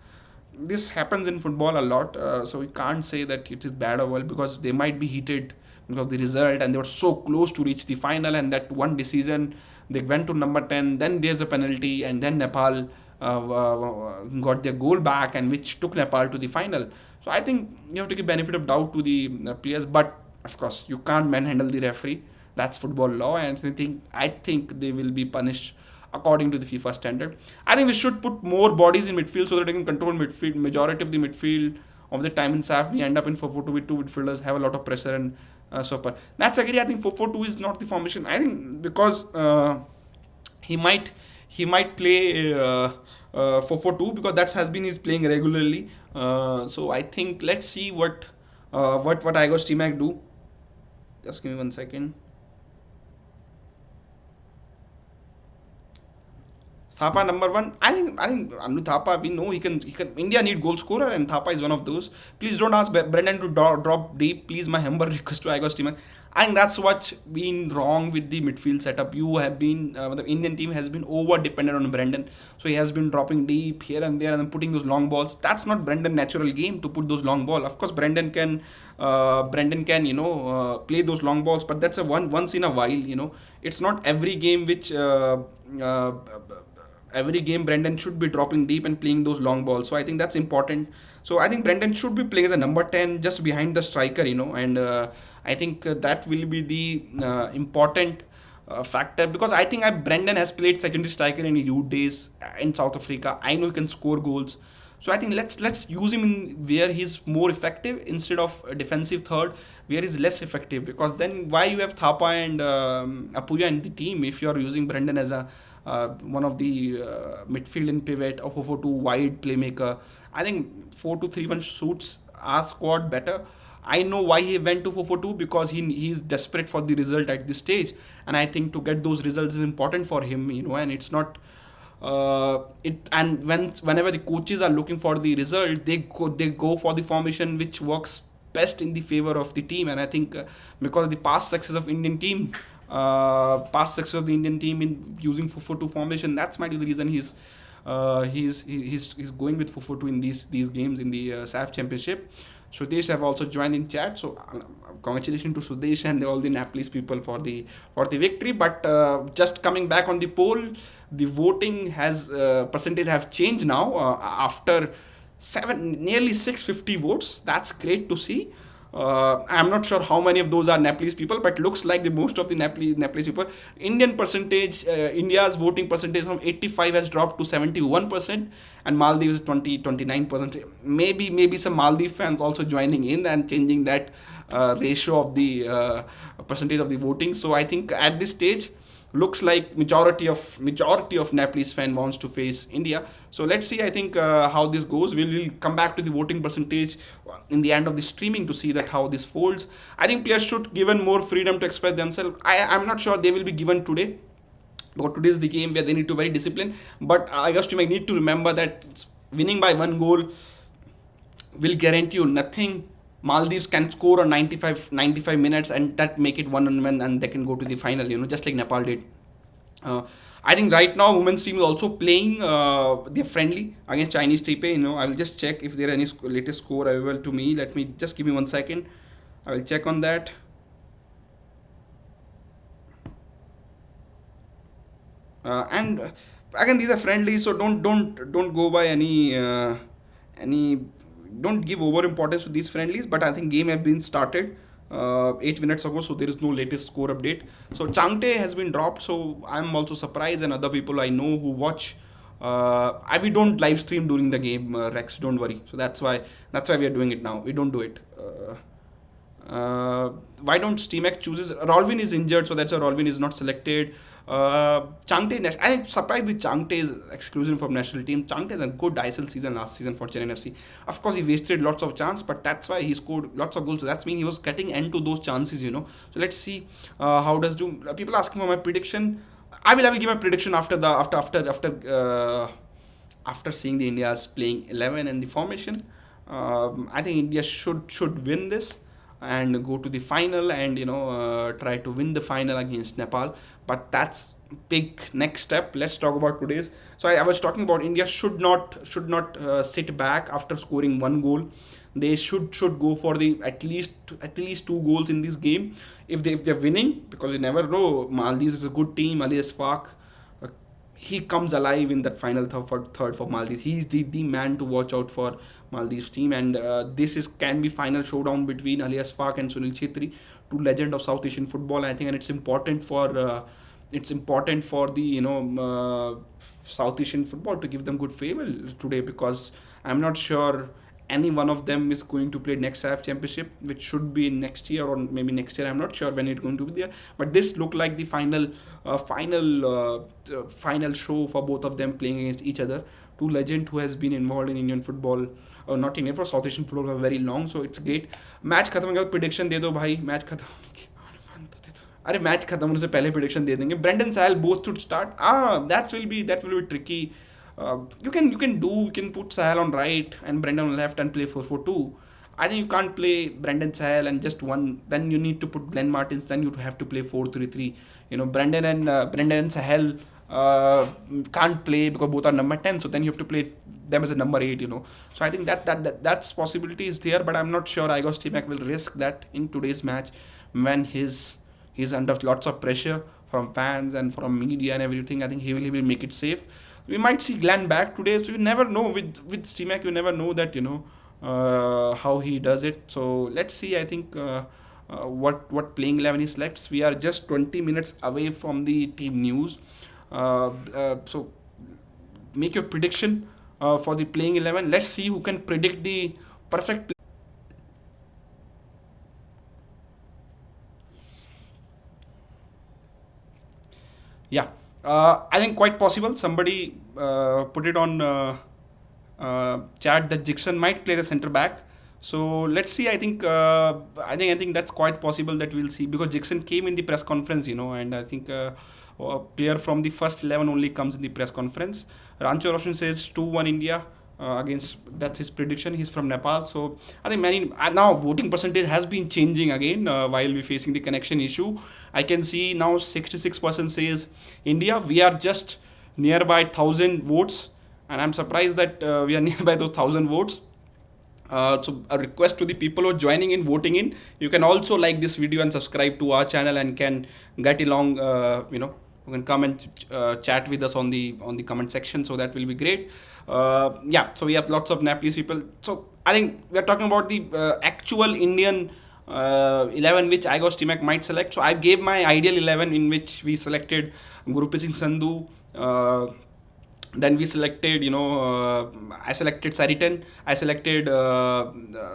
this happens in football a lot. So we can't say that it is bad or well, because they might be heated because of the result, and they were so close to reach the final, and that one decision they went to number 10. Then there's a penalty, and then Nepal got their goal back, and which took Nepal to the final. So I think you have to give benefit of doubt to the players, but of course you can't manhandle the referee. That's football law, and I think they will be punished according to the FIFA standard. I think we should put more bodies in midfield so that they can control midfield. Majority of the midfield of the time in SAFF, we end up in 4-4-2 with two midfielders, have a lot of pressure and so far. That's agree. I think 4-4-2 is not the formation. I think because he might play 4-4-2, because that has been his playing regularly. So I think let's see what Agostí Mac do. Just give me 1 second. Thapa number 1. I think Anu Thapa, we know he can. India need goal scorer, and Thapa is one of those. Please don't ask Brendan to drop deep. Please, my humble request to Agostí Mac. I think that's what's been wrong with the midfield setup. You have been the Indian team has been over dependent on Brendan, so he has been dropping deep here and there and then putting those long balls. That's not Brendan's natural game to put those long balls. Of course, Brendan can play those long balls, but that's a once in a while. It's not every game which every game Brendan should be dropping deep and playing those long balls. So I think that's important. So I think Brendan should be playing as a number 10 just behind the striker, and I think that will be the important factor, because I think Brendan has played secondary striker in youth days in South Africa. I know he can score goals. So I think let's use him in where he's more effective instead of a defensive third where he's less effective. Because then why you have Thapa and Apuya in the team if you are using Brendan as a one of the midfield in pivot or 4-4-2 wide playmaker. I think 4-2-3-1 suits our squad better. I know why he went to 4-4-2, because he's desperate for the result at this stage, and I think to get those results is important for him, and it's not it and whenever the coaches are looking for the result, they go for the formation which works best in the favor of the team. And I think because of the past success of the Indian team in using 4-4-2 formation, that's might be the reason he's going with 4-4-2 in these games in the SAFF Championship. Sudesh have also joined in chat, so congratulations to Sudesh and all the Nepalese people for the victory. But just coming back on the poll, the voting has percentage have changed now after nearly 650 votes. That's great to see. I'm not sure how many of those are Nepalese people, but looks like the most of the Nepalese people. India's voting percentage from 85 has dropped to 71%, and Maldives 29%. Maybe some Maldives fans also joining in and changing that ratio of the percentage of the voting. So I think at this stage, looks like majority of Nepalese fan wants to face India. So let's see. I think how this goes. We'll come back to the voting percentage in the end of the streaming to see that how this folds. I think players should given more freedom to express themselves. I'm not sure they will be given today, because today is the game where they need to very disciplined. But I guess you might need to remember that winning by one goal will guarantee you nothing. Maldives can score on 95 minutes and that make it 1-1, and they can go to the final, just like Nepal did. I think right now women's team is also playing their friendly against Chinese Taipei. I will just check if there are any latest score available to me. Let me just give me 1 second. I will check on that. And again, these are friendly, so don't go by any don't give over importance to these friendlies. But I think game have been started 8 minutes ago, so there is no latest score update. So Changte has been dropped, so I'm also surprised, and other people I know who watch. We don't live stream during the game, Rex. Don't worry. So that's why we are doing it now. We don't do it. Why don't SteamX chooses? Rolvin is injured, so that's why Rolvin is not selected. Changte, I'm surprised the Changte is exclusion from national team. Changte has a good ISL season last season for Chennai FC. Of course, he wasted lots of chance, but that's why he scored lots of goals. So that's mean he was cutting end to those chances, So let's see how does do. People asking for my prediction. I will give my prediction after seeing the India's playing 11 and the formation. I think India should win this and go to the final and try to win the final against Nepal. But that's big next step. Let's talk about today's. So I was talking about India should not sit back after scoring one goal. They should go for the at least 2 goals in this game if they're winning, because you never know. Maldives is a good team. Ali Asfaq, he comes alive in that final third for Maldives. He's the man to watch out for Maldives team, and this can be final showdown between Ali Asfaq and Sunil Chhetri, two legend of South Asian football. I think, and it's important for the South Asian football to give them good favor today, because I'm not sure any one of them is going to play next SAFF Championship, which should be next year or maybe next year. I'm not sure when it's going to be there, but this looked like the final show for both of them playing against each other. Two legends who has been involved in Indian football, or not Indian, for South Asian football for very long. So it's great. Match खत्म होगा prediction दे दो भाई. Match खत्म अरे match खत्म होने से पहले prediction दे देंगे. Brendan Sahel both should start. That will be tricky. You can put Sahel on right and Brendan on left and play 4-4-2. I think you can't play Brendan Sahel and just one. Then you need to put Glenn Martins. Then you have to play 4-3-3. Brendan and Sahel can't play because both are number 10. So then you have to play them as a number 8. So I think that's possibility is there, but I'm not sure Igor Stimac will risk that in today's match when he's under lots of pressure from fans and from media and everything. I think he will make it safe. We might see Glenn back today. So you never know with Stimac. You never know that how he does it. So let's see. I think what playing 11 he selects. We are just 20 minutes away from the team news. So make your prediction for the playing 11. Let's see who can predict the perfect. Yeah, I think quite possible. Somebody put it on chat that Jixon might play the center back. So let's see. I think that's quite possible that we'll see, because Jixon came in the press conference, and I think a player from the first 11 only comes in the press conference. Rancho Roshan says 2-1 India against. That's his prediction. He's from Nepal. So I think many now voting percentage has been changing again while we're facing the connection issue. I can see now 66% says India. We are just nearby 1,000 votes, and I'm surprised that we are nearby those 1,000 votes. So a request to the people who are joining in, voting in. You can also like this video and subscribe to our channel, and can get along. You can come and chat with us on the comment section. So that will be great. Yeah. So we have lots of Nepalese people. So I think we are talking about the actual Indian 11 which Igor Stimac might select. So I gave my ideal 11, in which we selected Gurpreet Singh Sandhu. Then we selected, I selected Saritan, I selected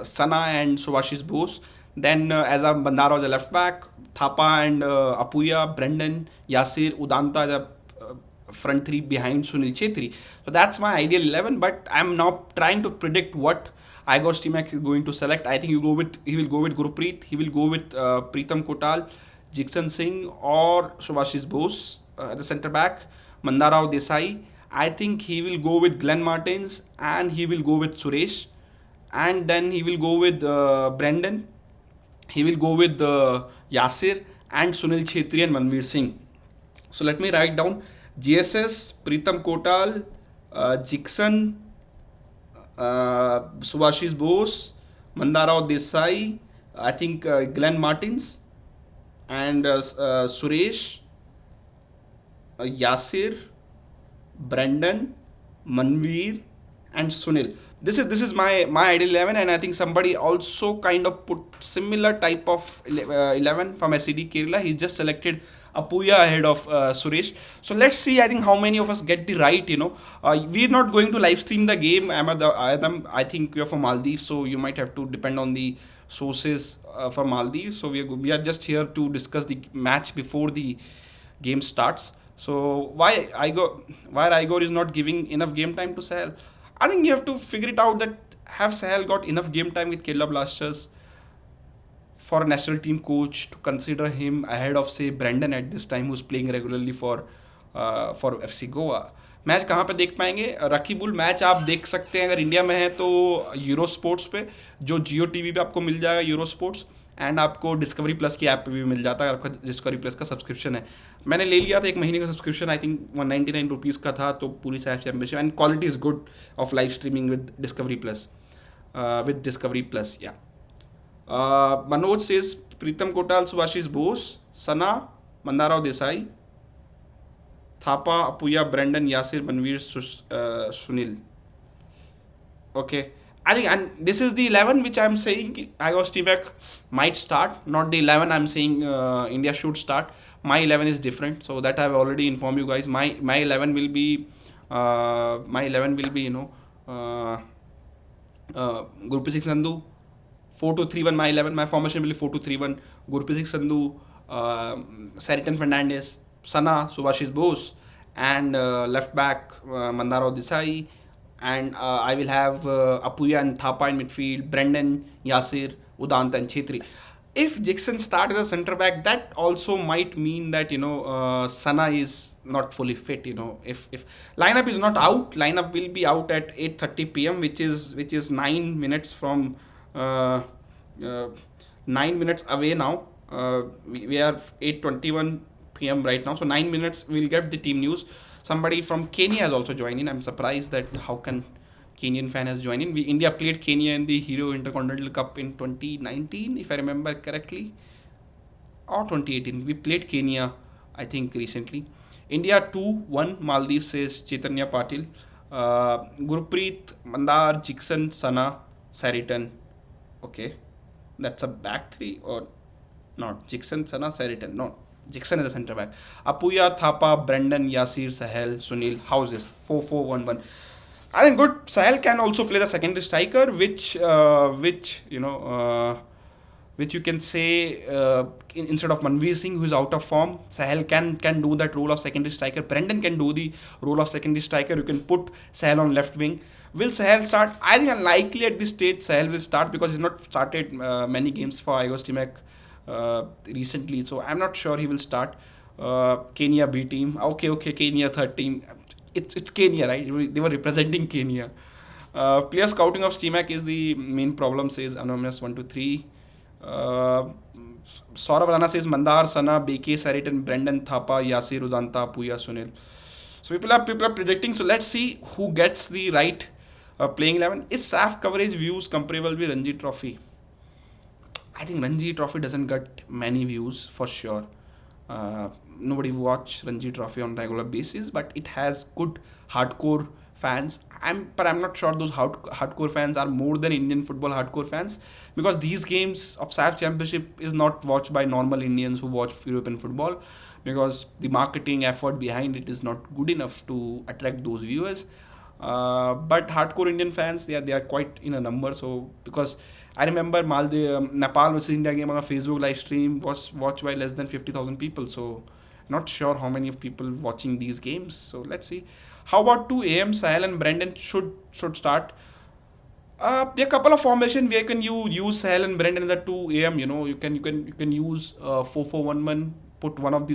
Sana and Subhashis Bose. Then as a Bandara as a left back, Thapa and Apuya, Brendan, Yasir, Udanta as a front three behind Sunil Chetri. So that's my ideal 11, but I'm now trying to predict what Igor Stimac is going to select. I think he will go with Gurpreet, he will go with Pritam Kotal, Jixon Singh or Subhashis Bose at the centre back, Mandarao Desai. I think he will go with Glenn Martins, and he will go with Suresh, and then he will go with Brendan, he will go with Yasir, and Sunil Chetri and Manveer Singh. So let me write down: GSS, Pritam Kotal, Jixon, Subhashis Bose, Mandarao Desai, I think Glenn Martins, and Suresh, Yasir, Brendan, Manveer, and Sunil. This is my ideal 11, and I think somebody also kind of put similar type of 11 from SCD Kerala. He just selected Apuya ahead of Suresh. So let's see. I think how many of us get the right. We're not going to live stream the game. I think you're from Maldives, so you might have to depend on the sources from Maldives. So we are just here to discuss the match before the game starts. So why Igor is not giving enough game time to Sahel? I think you have to figure it out, that have Sahel got enough game time with Kerala Blasters for a national team coach to consider him ahead of, say, Brendan at this time, who's playing regularly for FC Goa. Match कहाँ पे देख पाएंगे? Rakibul match आप देख सकते हैं अगर India में है तो यूरो स्पोर्ट्स पे, जो जियो टीवी पे आपको मिल जाएगा यूरो स्पोर्ट्स, एंड आपको डिस्कवरी प्लस की ऐप पे भी मिल जाता है, आपका डिस्कवरी प्लस का सब्सक्रिप्शन है. मैंने ले लिया था 1 महीने का सब्सक्रिप्शन, आई थिंक 199 रुपीज़ का था, तो पूरी Saif championship and quality is good of live streaming with discovery plus या. Manoj says Pritam Kotal, Subhashis Bose, Sana, Mandarao Desai, Thapa, Apuya, Brendan, Yasir, Manveer, Sunil. Okay. I think, and this is the 11 which I'm saying Igor Stimac might start, not the 11 I'm saying India should start. My 11 is different, so that I've already informed you guys. My 11 will be Gurpreet Singh Sandhu, 4-2-3-1. My 11, my formation will be 4-2-3-1. Gurpreet Singh Sandhu, Saritan Fernandez, Sana, Subhashis Bose, and left back Mandarao Desai. And I will have Apuya and Thapa in midfield, Brendan, Yasir, Udanta and Chetri. If Jixon starts as a centre back, that also might mean that Sana is not fully fit. If lineup is not out, lineup will be out at 8:30 p.m., which is 9 minutes from 9 minutes away now. We are 8:21 p.m. right now, so 9 minutes we'll get the team news. Somebody from Kenya has also joined in. I'm surprised that how can Kenyan fan has joined in. India played Kenya in the Hero Intercontinental Cup in 2019, if I remember correctly, or 2018. We played Kenya, I think, recently. India 2-1 Maldives, says Chaitanya Patil. Gurpreet, Mandar, Jixon, Sana, Saritan. Okay, that's a back three or not? Jixon, Sana, Saritan. No, Jixon is a centre back. Apuya, Thapa, Brendan, Yasir, Sahel, Sunil. How's this? 4-4-1-1. I think good. Sahel can also play the secondary striker, which which you can say instead of Manveer Singh, who is out of form, Sahel can do that role of secondary striker. Brendan can do the role of secondary striker. You can put Sahel on left wing. Will Sahel start? I think unlikely at this stage Sahel will start because he's not started many games for Igor Stimac recently. So I'm not sure he will start. Kenya B team. Okay, Kenya third team. It's Kenya, right? They were representing Kenya. Player scouting of Stimac is the main problem, says Anonymous 123. Saurav Rana says Mandar, Sana, BK, Saritan, Brendan, Thapa, Yasir, Udanta, Puya, Sunil. So people are predicting. So let's see who gets the right playing 11. Is SAFF coverage views comparable with Ranji Trophy? I think Ranji Trophy doesn't get many views for sure. Nobody watch Ranji Trophy on regular basis, but it has good hardcore fans. But I'm not sure those hardcore fans are more than Indian football hardcore fans, because these games of SAFF Championship is not watched by normal Indians who watch European football, because the marketing effort behind it is not good enough to attract those viewers. But hardcore Indian fans, they are quite in a number. So because I remember Nepal versus India game on a Facebook live stream was watched by less than 50,000 people. So not sure how many of people watching these games. So let's see. How about 2 a.m. Sahel and Brendan should start. There are a couple of formation where can you use Sahel and Brendan in the 2 a.m. You can use 4-4-1-1. Put one of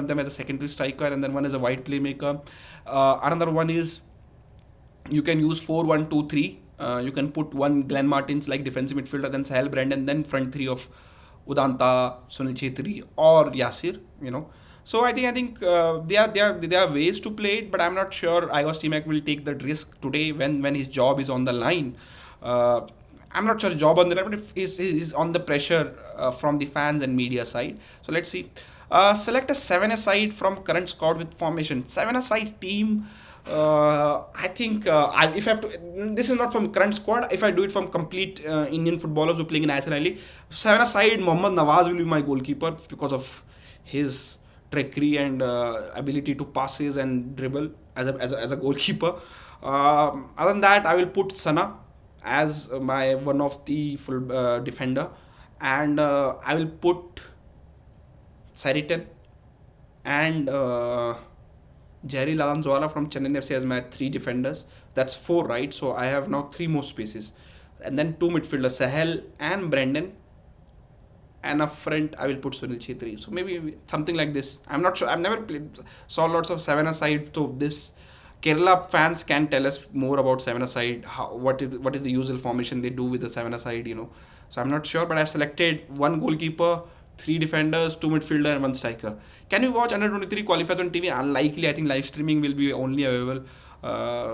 them as a secondary striker and then one as a wide playmaker. Another one is you can use 4-1-2-3. You can put one Glenn Martins like defensive midfielder, then Sahel, Brendan, then front three of Udanta, Sunil Chhetri, or Yasir. So I think there are ways to play it, but I'm not sure Igor Stimac will take that risk today when his job is on the line. I'm not sure his job on the line, but if he's on the pressure from the fans and media side. So let's see. Select a 7-a-side from current squad with formation. 7-a-side team. I think if I have to, this is not from current squad. If I do it from complete Indian footballers who are playing in ISL League, 7-a-side Mohammad Nawaz will be my goalkeeper because of his trickery and ability to passes and dribble as a goalkeeper. Other than that, I will put Sana as my one of the full defender, and I will put Saritan and Jerry Lalanzwala from Chennai FC as my 3 defenders. That's 4, right? So I have now 3 more spaces, and then 2 midfielders, Sahel and Brendan, and up front I will put Sunil Chhetri. So maybe something like this. I'm not sure. I've never saw lots of 7-a-side. So this Kerala fans can tell us more about 7-a-side. What is the usual formation they do with the 7-a-side? So I'm not sure. But I selected 1 goalkeeper, 3 defenders, 2 midfielder, and 1 striker. Can you watch under 23 qualifiers on TV? Unlikely. I think live streaming will be only available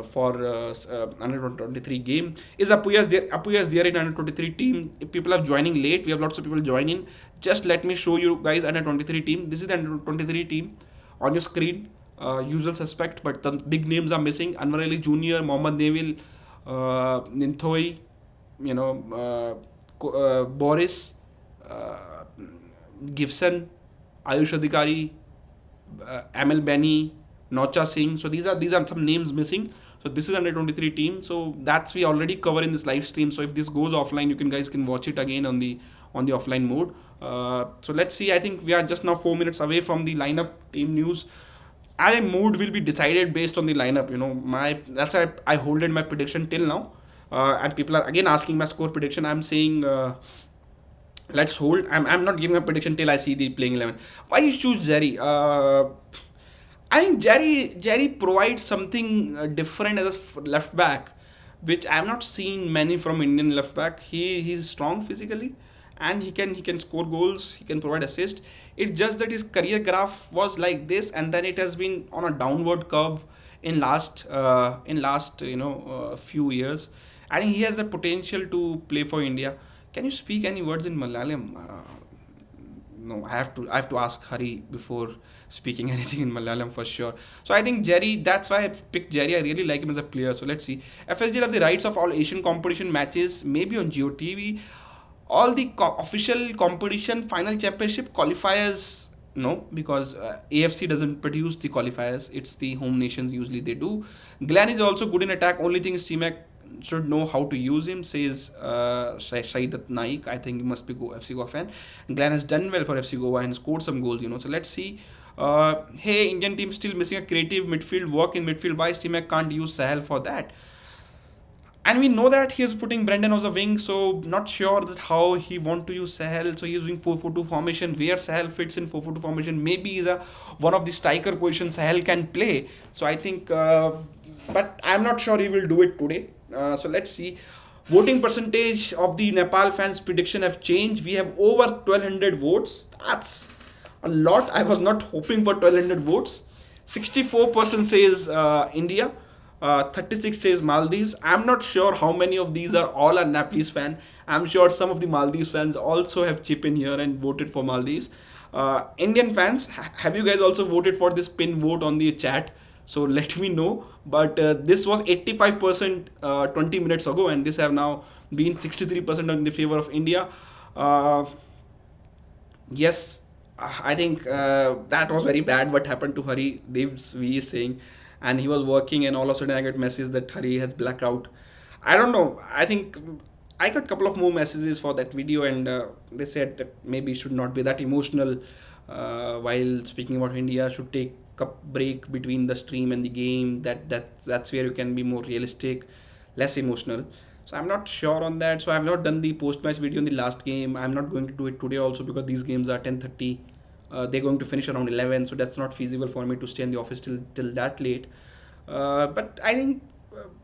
for under 23 game. Is Apuya there in under 23 team? If people are joining late, we have lots of people joining. Just let me show you guys under 23 team. This is the under 23 team on your screen. Usual suspect, but the big names are missing. Anwar Ali Jr., Mohammad Neville, Ninthoi, Boris, Gibson, Ayush Adhikari, Amel Benny, Nocha Singh. So these are some names missing. So this is under 23 team. So that's we already cover in this live stream. So if this goes offline, you guys can watch it again on the offline mode. So let's see. I think we are just now 4 minutes away from the lineup team news. My mood will be decided based on the lineup. That's why I holded my prediction till now. And people are again asking my score prediction. I'm saying let's hold. I'm not giving a prediction till I see the playing 11. Why you choose Jerry? I think Jerry provides something different as a left back, which I'm not seeing many from Indian left back. He's strong physically, and he can score goals. He can provide assist. It's just that his career graph was like this, and then it has been on a downward curve in last few years. I think he has the potential to play for India. Can you speak any words in Malayalam? no, I have to ask Hari before speaking anything in Malayalam for sure. So I think Jerry, that's why I picked Jerry. I really like him as a player. So let's see. FSG have the rights of all Asian competition matches, maybe on Geo TV. All the official competition final championship qualifiers, no, because AFC doesn't produce the qualifiers. It's the home nations usually they do. Glenn is also good in attack. Only thing is T-Mac should know how to use him, says Shaidat Naik. I think he must be FC Goa fan. Glenn has done well for FC Goa and scored some goals, So let's see. Hey, Indian team still missing a creative midfield work in midfield. Why T-Mac can't use Sahel for that? And we know that he is putting Brendan as a wing, so not sure that how he want to use Sahel. So he is doing 4-4-2 formation. Where Sahel fits in 4-4-2 formation, maybe is a one of the striker positions Sahel can play. So I think, but I'm not sure he will do it today. So let's see. Voting percentage of the Nepal fans' prediction have changed. We have over 1200 votes. That's a lot. I was not hoping for 1200 votes. 64% says India. 36 says Maldives. I'm not sure how many of these are all a Nepalese fan. I'm sure some of the Maldives fans also have chipped in here and voted for Maldives. Indian fans, have you guys also voted for this pin vote on the chat? So let me know. But this was 85% 20 minutes ago, and this have now been 63% in the favor of India. Yes, I think that was very bad what happened to Hari. Dev's V is saying, and he was working, and all of a sudden I got message that Hari has blackout. I don't know. I think I got a couple of more messages for that video, and they said that maybe should not be that emotional while speaking about India. Should take a break between the stream and the game. That's where you can be more realistic, less emotional. So I'm not sure on that. So I've not done the post-match video in the last game. I'm not going to do it today also because these games are 10:30. They're going to finish around 11, so that's not feasible for me to stay in the office till that late. But I think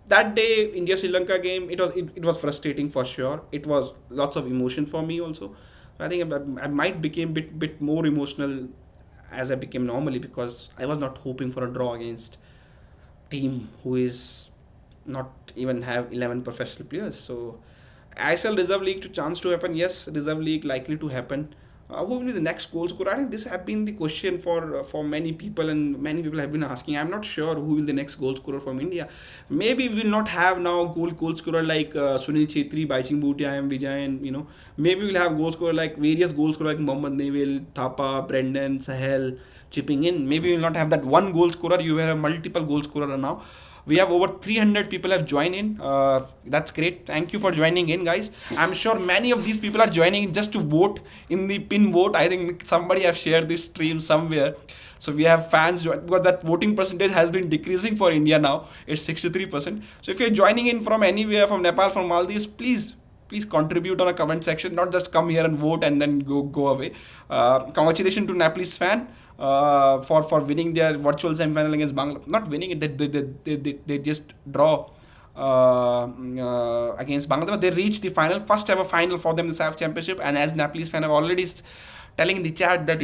that day India Sri Lanka game, it was frustrating for sure. It was lots of emotion for me also. I think I might became bit more emotional as I became normally, because I was not hoping for a draw against team who is not even have 11 professional players. So ISL Reserve League to chance to happen. Yes, Reserve League likely to happen. Who will be the next goal scorer? I think this have been the question for many people, and many people have been asking. I'm not sure who will the next goal scorer from India. Maybe we will not have now goal scorer like Sunil Chetri, Baiching Bhutia, M Vijayan. Maybe we'll have goal scorer like various goal scorer like Mohammad Neville, Thapa, Brendan, Sahel chipping in. Maybe we will not have that one goal scorer. You have multiple goal scorer now. We have over 300 people have joined in. That's great. Thank you for joining in, guys. I'm sure many of these people are joining in just to vote in the pin vote. I think somebody have shared this stream somewhere. So we have fans because that voting percentage has been decreasing for India now. It's 63%. So if you're joining in from anywhere, from Nepal, from Maldives, please contribute on a comment section. Not just come here and vote and then go away. Congratulations to Nepalese fan. For winning their virtual semi-final against Bangladesh. Not winning it, they just draw against Bangladesh. They reached the final, first ever final for them, the SAFF championship. And as Nepalese fan, I've already telling in the chat that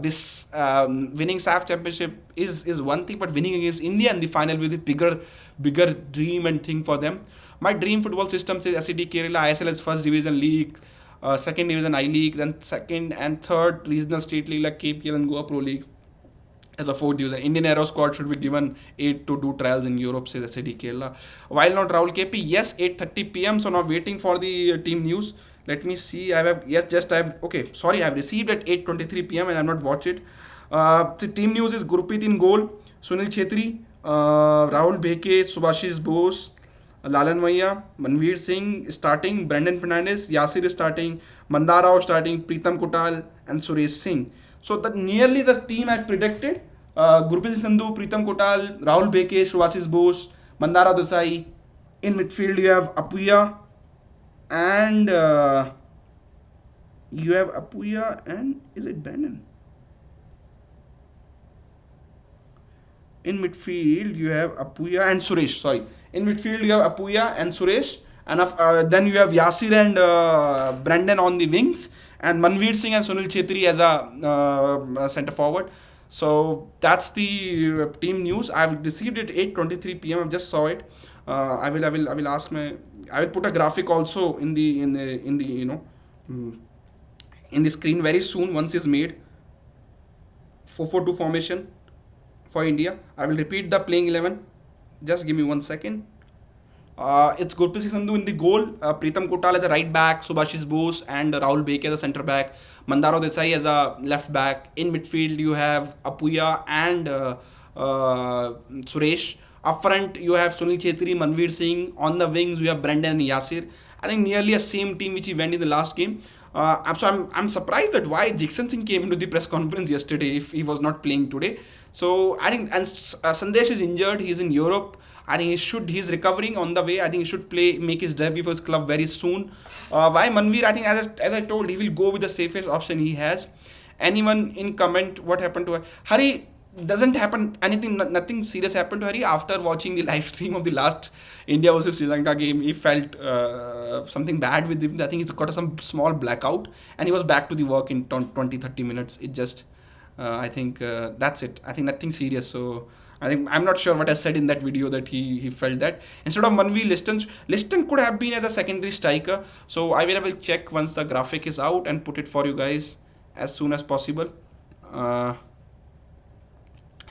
this winning SAFF championship is one thing, but winning against India in the final with a bigger dream and thing for them. My dream football system says SED Kerala ISL as first division league, second division I League, then second and third regional state league like KPL and Goa Pro League as a fourth division. Indian Aero squad should be given 8 to do trials in Europe, says SED Kerala. While not Rahul KP, yes, 8:30 p.m. So now waiting for the team news. Let me see. Okay, sorry, I've received at 8:23 p.m. and I've not watched it. The team news is Gurpreet in goal, Sunil Chetri, Rahul Bheke, Subhashish Bose, Lalan Vaiya, Manveer Singh starting, Brandon Fernandes, Yasir is starting, Mandarao starting, Pritam Kotal and Suresh Singh. So nearly the team I predicted. Gurpreet Singh Sandhu, Pritam Kotal, Rahul Bheke, Subhashish Bose, Mandara Desai. In midfield you have Apuya and is it Brandon? In midfield you have Apuya and Suresh. Sorry. In midfield you have Apuya and Suresh, and then you have Yasir and Brandon on the wings, and Manveer Singh and Sunil Chetri as a centre forward. So that's the team news. I've received it 8:23 p.m. I just saw it. I will put a graphic also in the in the screen very soon once is made. 4-4-2 formation for India. I will repeat the playing 11. Just give me 1 second. It's Gurpreet Singh Sandhu in the goal. Pritam Kotal as a right back. Subhashis Bose and Rahul Beke as a centre back. Mandaro Desai as a left back. In midfield, you have Apuya and Suresh. Up front, you have Sunil Chhetri, Manveer Singh. On the wings, you have Brendan and Yasir. I think nearly a same team which he went in the last game. I'm surprised that why Jigson Singh came into the press conference yesterday if he was not playing today. So I think, and Sandesh is injured. He's in Europe. I think he's recovering on the way. I think he should make his debut for his club very soon. Why Manveer? I think as I told, he will go with the safest option he has. Anyone in comment what happened to Hari? Doesn't happen anything, nothing serious happened to Hari after watching the live stream of the last India versus Sri Lanka game. He felt something bad with him. I think he's got some small blackout and he was back to the work in 20-30 minutes. It just I think that's it. I think nothing serious. So I think I'm not sure what I said in that video that he felt that instead of Manvi, Liston could have been as a secondary striker. So I will check once the graphic is out and put it for you guys as soon as possible.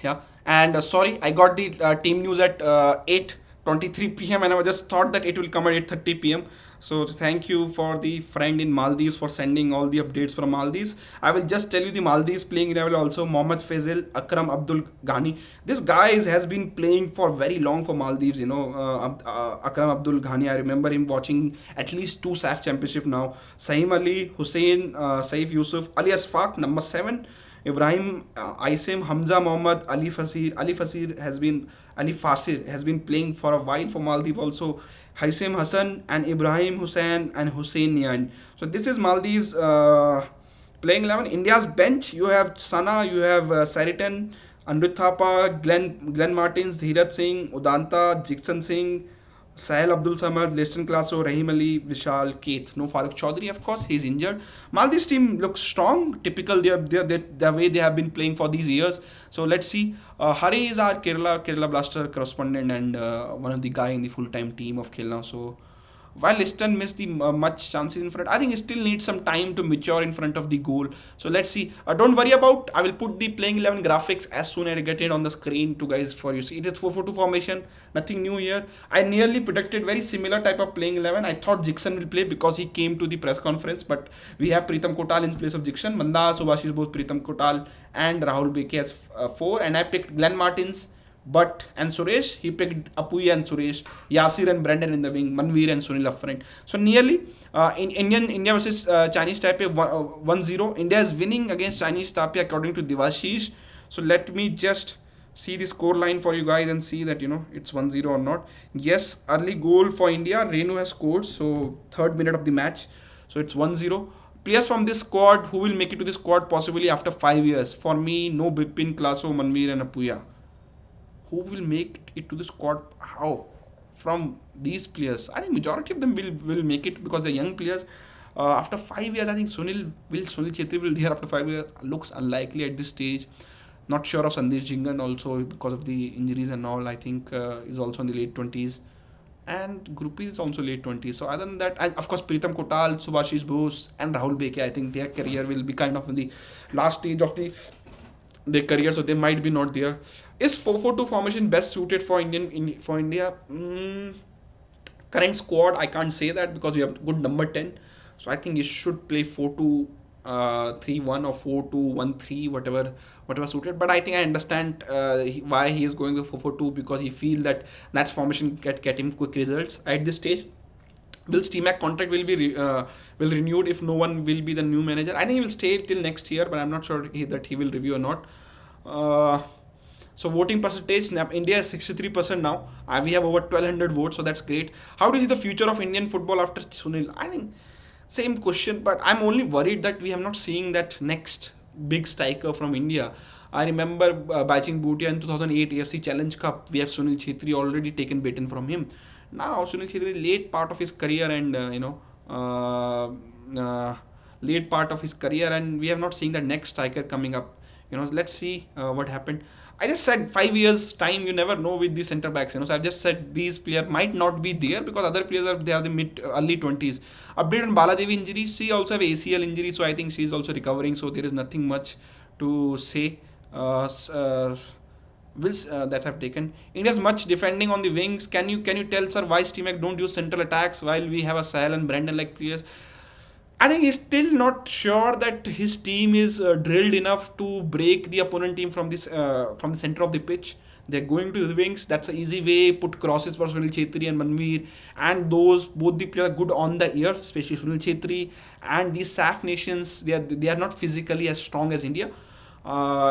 Yeah, and sorry, I got the team news at 8:23 p.m. and I just thought that it will come at 8:30 p.m. So thank you for the friend in Maldives for sending all the updates from Maldives. I will just tell you the Maldives playing level also. Mohammad Faisal, Akram Abdul Ghani. This guy has been playing for very long for Maldives. Akram Abdul Ghani. I remember him watching at least 2 SAFF championship now. Saeem Ali, Hussein, Saif Yusuf, Ali Asfaq, number 7. Ibrahim, Aisim, Hamza Mohammad, Ali Fasir has been playing for a while for Maldives also. Haisem Hassan and Ibrahim Hussain and Hussein Nian. So this is Maldives playing 11. India's bench, you have Sana, you have Saritan, Andrit Thapa, Glenn Martins, Dheeraj Singh, Udanta, Jigson Singh, Sahel Abdul Samad, Leston Klaso, Rahim Ali, Vishal, Keith. No Farooq Chaudhary, of course, he's injured. Maldives team looks strong, typical the way they have been playing for these years. So let's see. Hari is our Kerala Blaster correspondent and one of the guy in the full-time team of Khel now. So while Liston missed the much chances in front, I think he still needs some time to mature in front of the goal. So let's see. Don't worry about. I will put the playing 11 graphics as soon as I get it on the screen to guys for you. See, it is 4-4-2 formation. Nothing new here. I nearly predicted very similar type of playing 11. I thought Jigson will play because he came to the press conference, but we have Pritam Kotal in place of Jigson. Manda, Subhashis Bose, Pritam Kotal, and Rahul Beke as 4. And I picked Glenn Martins. But and Suresh, he picked Apuya and Suresh, Yasir and Brendan in the wing, Manveer and Sunil up front. So nearly in India versus Chinese Taipei 1-0. India is winning against Chinese Taipei according to Devashish. So let me just see the score line for you guys and see that it's 1-0 or not. Yes, early goal for India. Renu has scored. So 3rd minute of the match. So it's 1-0. Players from this squad who will make it to the squad possibly after 5 years. For me, no Bipin, Klaso, Manveer and Apuya. Who will make it to the squad? How? From these players, I think majority of them will make it because they're young players. After 5 years, I think Sunil Chhetri will be there after 5 years. Looks unlikely at this stage. Not sure of Sandesh Jingan also because of the injuries and all. I think is also in the late 20s. And Grupi is also late 20s. So other than that, of course, Pritam Kotal, Subhashis Bose and Rahul Beke, I think their career will be kind of in the last stage of their career, so they might be not there. Is 4-4-2 formation best suited for India? Current squad, I can't say that because you have good number 10. So I think you should play 4-2-3-1 or 4-2-1-3, whatever suited. But I think I understand why he is going with 4-4-2 because he feels that formation get him quick results at this stage. Will Steamac contract will be renewed if no one will be the new manager? I think he will stay till next year, but I'm not sure that he will review or not. So voting percentage, India is 63% now. We have over 1200 votes, so that's great. How do you see the future of Indian football after Sunil? I think same question, but I'm only worried that we have not seen that next big striker from India. I remember Bajing Bhutia in 2008 AFC Challenge Cup. We have Sunil Chhetri already taken baton from him. Now Sunil Chhetri late part of his career and late part of his career, and we have not seen the next striker coming up. Let's see what happened. I just said 5 years time. You never know with these center backs. So I've just said these players might not be there because other players are they are the mid early 20s. Update on Baladevi injury. She also have ACL injury, so I think she's also recovering. So there is nothing much to say. Wills that have taken. India's much defending on the wings. Can you tell sir why Steamac don't use central attacks while we have a Sahel and Brandon like players? I think he's still not sure that his team is drilled enough to break the opponent team from the center of the pitch. They're going to the wings. That's an easy way. Put crosses for Sunil Chetri and Manveer, and those both the players are good on the ear, especially Sunil Chetri. And these SAFF nations, they are not physically as strong as India.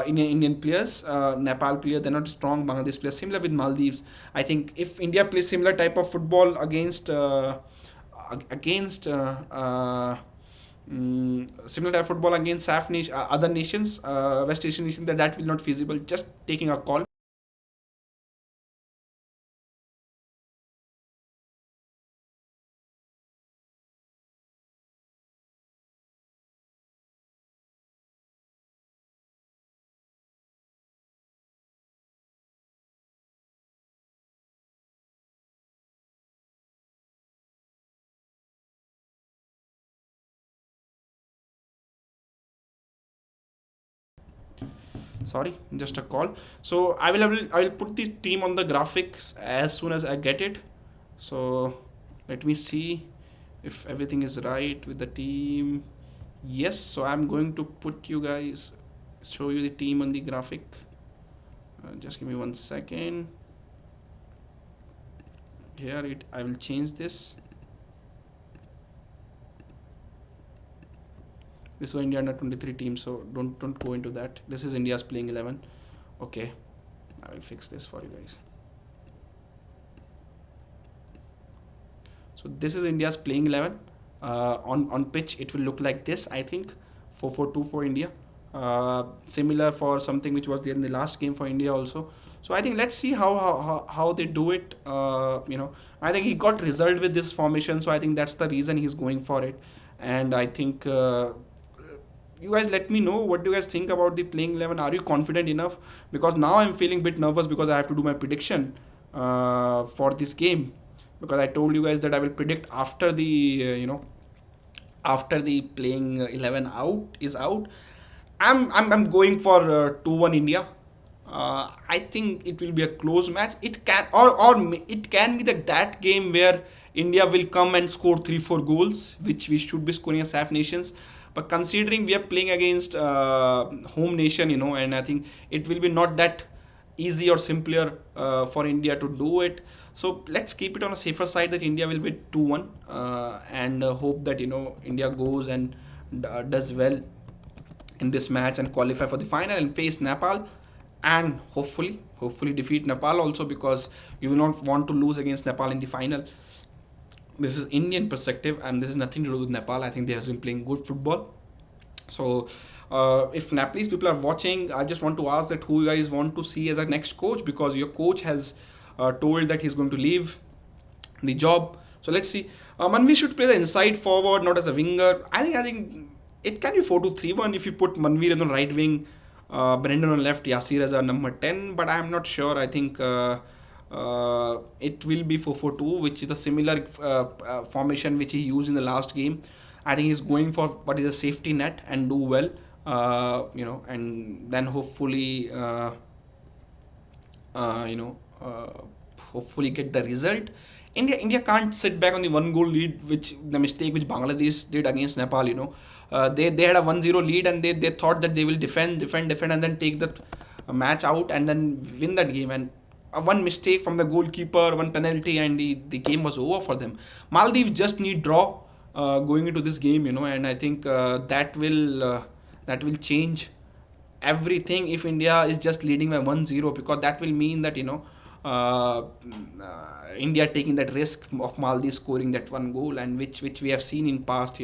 Indian players, Nepal players, they're not strong. Bangladesh players, similar with Maldives. I think if India plays similar type of football against similar type of football against other nations, West Asian nations, that will not feasible. Just taking a call. Sorry, just a call. So I will put the team on the graphics as soon as I get it. So let me see if everything is right with the team. Yes, so I'm going to show you the team on the graphic. Just give me 1 second. Here I will change this. This was India under 23 team, so don't go into that. This is India's playing 11. Okay, I will fix this for you guys. So this is India's playing 11. On pitch, it will look like this. I think 4-4-2 for India. Similar for something which was there in the last game for India also. So I think let's see how they do it. I think he got result with this formation, so I think that's the reason he's going for it. And I think you guys let me know what do you guys think about the playing 11. Are you confident enough? Because now I'm feeling a bit nervous because I have to do my prediction for this game, because I told you guys that I will predict after the after the playing 11 is out. I'm going for 2-1 India. I think it will be a close match. It can it can be that game where India will come and score 3-4 goals, which we should be scoring as SAF nations. But considering we are playing against home nation, and I think it will be not that easy or simpler for India to do it. So let's keep it on a safer side that India will win 2-1 and hope that India goes and does well in this match and qualify for the final and face Nepal, and hopefully defeat Nepal also, because you will not want to lose against Nepal in the final. This is Indian perspective, and this is nothing to do with Nepal. I think they have been playing good football. So if Nepalese people are watching, I just want to ask that who you guys want to see as a next coach, because your coach has told that he's going to leave the job. So let's see. Manvi should play the inside forward, not as a winger. I think it can be 4-2-3-1 if you put Manveer on the right wing, Brendan on left, Yasir as a number 10. But I'm not sure. I think it will be 4-4-2, which is a similar formation which he used in the last game. I think he's going for what is a safety net and do well, and then hopefully, hopefully get the result. India can't sit back on the 1 goal lead, which the mistake which Bangladesh did against Nepal. They had a 1-0 lead, and they thought that they will defend, and then take the match out and then win that game. And one mistake from the goalkeeper, one penalty, and the game was over for them. Maldives just need draw going into this game, and I think that will change everything if India is just leading by 1-0, because that will mean that India taking that risk of Maldives scoring that 1 goal, and which we have seen in past,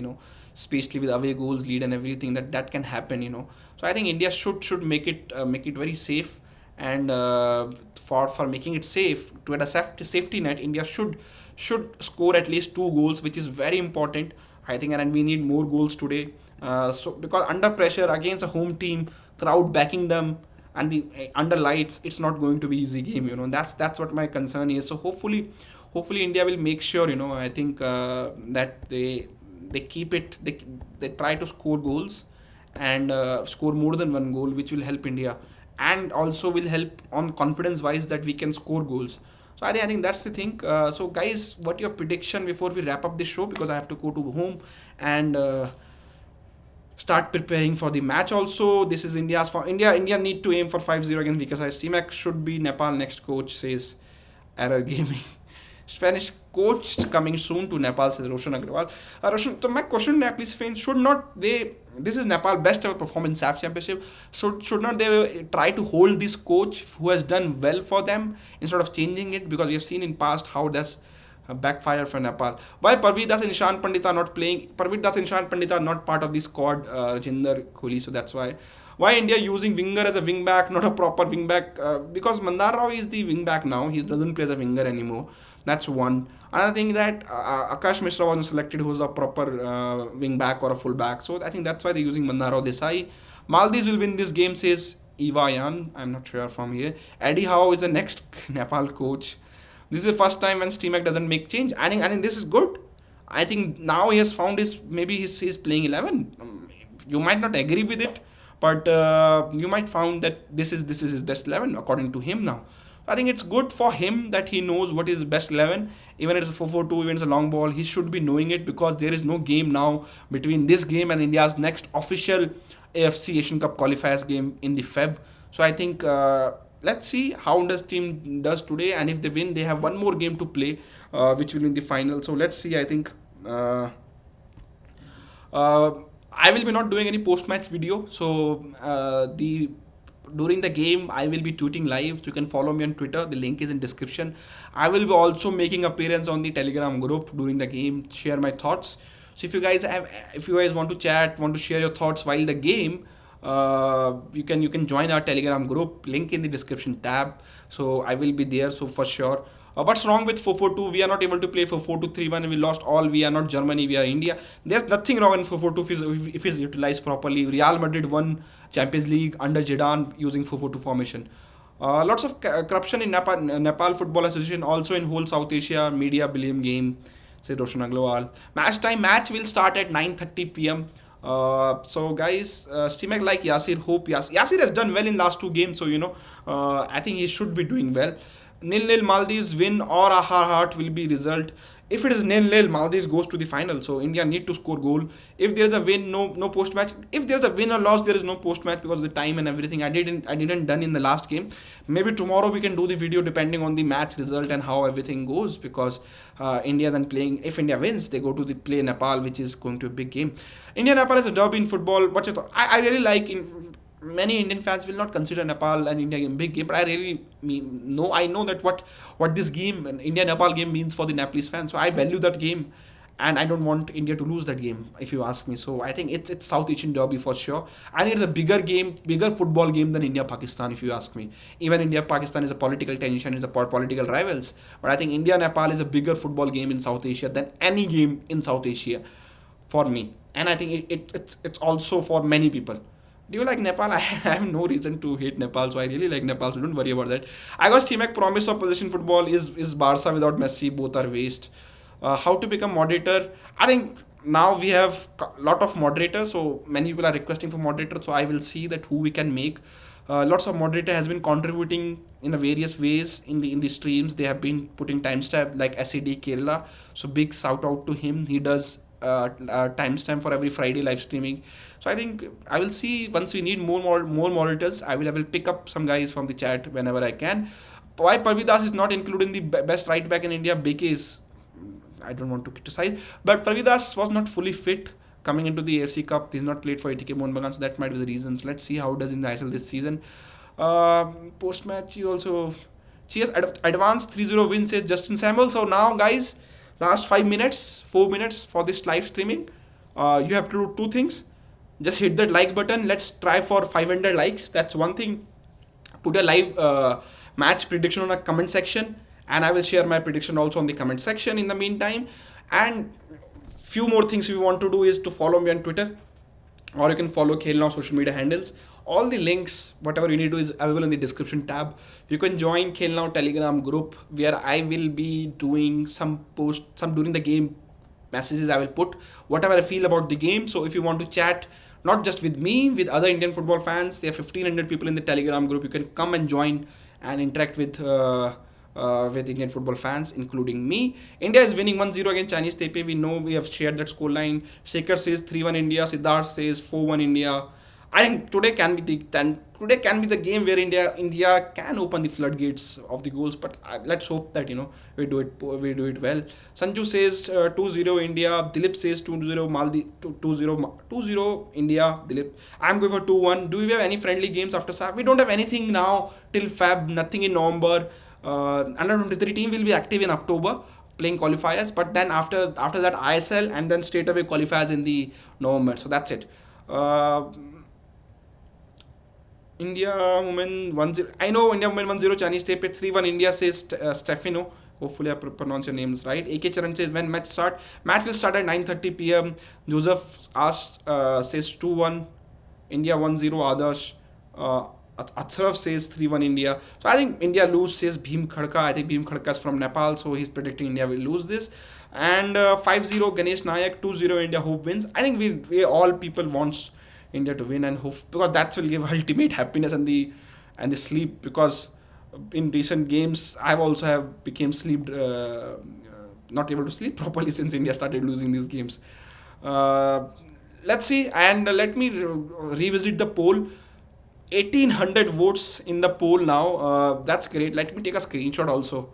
especially with away goals lead and everything, that can happen. So I think India should make it very safe, and for making it safe, to add a safety net, India should score at least 2 goals, which is very important, I think, and we need more goals today. So because under pressure against a home team, crowd backing them, and the under lights, it's not going to be easy game. That's what my concern is. So hopefully India will make sure. I think that they keep it. They try to score goals and score more than one goal, which will help India, and also will help on confidence wise that we can score goals. So I think that's the thing. So guys, what your prediction before we wrap up this show, because I have to go to home and start preparing for the match also. This is India's for India. India need to aim for 5-0 against weaker side. T-Mac should be Nepal next coach, says Error Gaming. Spanish coach coming soon to Nepal, says Roshan Agrawal. Roshan, so my question, Nepalese fans, should not they? This is Nepal best ever performance in SAFF Championship. So should not they try to hold this coach who has done well for them instead of changing it? Because we have seen in past how that's backfire for Nepal. Why Parveer Das and Ishan Pandit are not playing? Parveer Das and Ishan Pandit are not part of the squad. Rajinder Kohli, so that's why. Why India using winger as a wing back, not a proper wing back? Because Mandar Rao is the wing back now. He doesn't play as a winger anymore. That's one. Another thing that Akash Mishra wasn't selected, who's a proper wing back or a full back. So I think that's why they're using Mandar Rao Desai. Maldives will win this game, says Ivayan. I'm not sure from here. Eddie Howe is the next Nepal coach. This is the first time when Steamac doesn't make change. I think this is good. I think now he has found he's playing 11. You might not agree with it, but you might found that this is his best 11 according to him now. I think it's good for him that he knows what is his best 11. Even if it's a 4-4-2, even if it's a long ball, he should be knowing it, because there is no game now between this game and India's next official AFC Asian Cup qualifiers game in the Feb. So I think let's see how India's team does today, and if they win, they have one more game to play, which will be in the final. So let's see. I think I will be not doing any post-match video. So during the game, I will be tweeting live. So you can follow me on Twitter. The link is in description. I will be also making appearance on the Telegram group during the game, share my thoughts. So if you guys want to chat, want to share your thoughts while the game, you can join our Telegram group. Link in the description tab. So I will be there. So for sure. What's wrong with 4-4-2? We are not able to play for 4-2-3-1. We lost all. We are not Germany. We are India. There's nothing wrong in 4-4-2 if it's utilized properly. Real Madrid won Champions League under Zidane using 4-4-2 formation. Lots of corruption in Nepal Football Association, also in whole South Asia. Media blame game, said Roshan Aglawal. Match will start at 9:30 p.m. So guys, Steamac like Yasir. Hope Yasir has done well in last two games. So I think he should be doing well. 0-0 Maldives win or a heart will be result. If it is 0-0, Maldives goes to the final. So India need to score goal. If there is a win, no post match. If there is a win or loss, there is no post match because of the time and everything. I didn't done in the last game. Maybe tomorrow we can do the video depending on the match result and how everything goes, because India then playing. If India wins, they go to the play Nepal, which is going to be a big game. India Nepal is a derby in football. What's your thought? I really like. Many Indian fans will not consider Nepal and India game big game, but I know that what this game, an India Nepal game, means for the Nepalese fans. So I value that game, and I don't want India to lose that game, if you ask me. So I think it's South Asian derby for sure. I think it's a bigger game, bigger football game than India Pakistan, if you ask me. Even India Pakistan is a political tension, is a political rivals, but I think India Nepal is a bigger football game in South Asia than any game in South Asia for me, and I think it's also for many people. Do you like Nepal? I have no reason to hate Nepal, so I really like Nepal, so don't worry about that. I got Steamac promise of possession football is Barca without Messi, both are waste. How to become moderator? I think now we have a lot of moderators, so many people are requesting for moderator, so I will see that who we can make. Lots of moderator has been contributing in a various ways in the streams. They have been putting timestamp like SAD Kerala, so big shout out to him. He does timestamp for every Friday live streaming. So I think I will see once we need more moderators. I will pick up some guys from the chat whenever I can. Why Parveer Das is not included in the best right back in India? Because I don't want to criticize, but Parveer Das was not fully fit coming into the AFC Cup. He's not played for ATK Mohun Bagan, so that might be the reason. So let's see how it does in the ISL this season. Post match, he also cheers advanced 3-0 win, says Justin Samuel. So now guys, last 4 minutes for this live streaming. You have to do two things. Just hit that like button. Let's try for 500 likes. That's one thing. Put a live match prediction on a comment section, and I will share my prediction also on the comment section in the meantime. And few more things you want to do is to follow me on Twitter, or you can follow Khel on social media handles. All the links, whatever you need to, is available in the description tab. You can join Khel Now Telegram group, where I will be doing some during the game messages. I will put whatever I feel about the game. So if you want to chat, not just with me, with other Indian football fans, there are 1,500 people in the Telegram group. You can come and join and interact with Indian football fans, including me. India is winning 1-0 against Chinese Taipei. We know, we have shared that scoreline. Shekhar says 3-1 India. Siddharth says 4-1 India. I think today can be the game where India can open the floodgates of the goals. But let's hope that we do it well. Sanju says 2-0 India. Dilip says 2-0 Maldives. 2-0 India. Dilip. I'm going for 2-1. Do we have any friendly games after SAFF? We don't have anything now till Feb. Nothing in November. Under 23 team will be active in October playing qualifiers, but then after that ISL, and then straight away qualifiers in the November. So that's it. India women 1-0. I know India women 1-0 Chinese Taipei. 3-1 India says Stefano. Hopefully I pronounce your names right. AK Charan says when match start. Match will start at 9:30 p.m. Joseph asked says 2-1 India. 1-0 Adarsh. Atharv says 3-1 India. So I think India lose, says Bhim Khadka. I think Bhim Khadka is from Nepal, so he's predicting India will lose this. And 5-0 Ganesh Nayak. 2-0 India. Hope wins. I think we all people wants India to win, and hope, because that will give ultimate happiness and the sleep, because in recent games I've also became not able to sleep properly since India started losing these games. Let's see, and let me revisit the poll. 1,800 votes in the poll now. That's great. Let me take a screenshot also,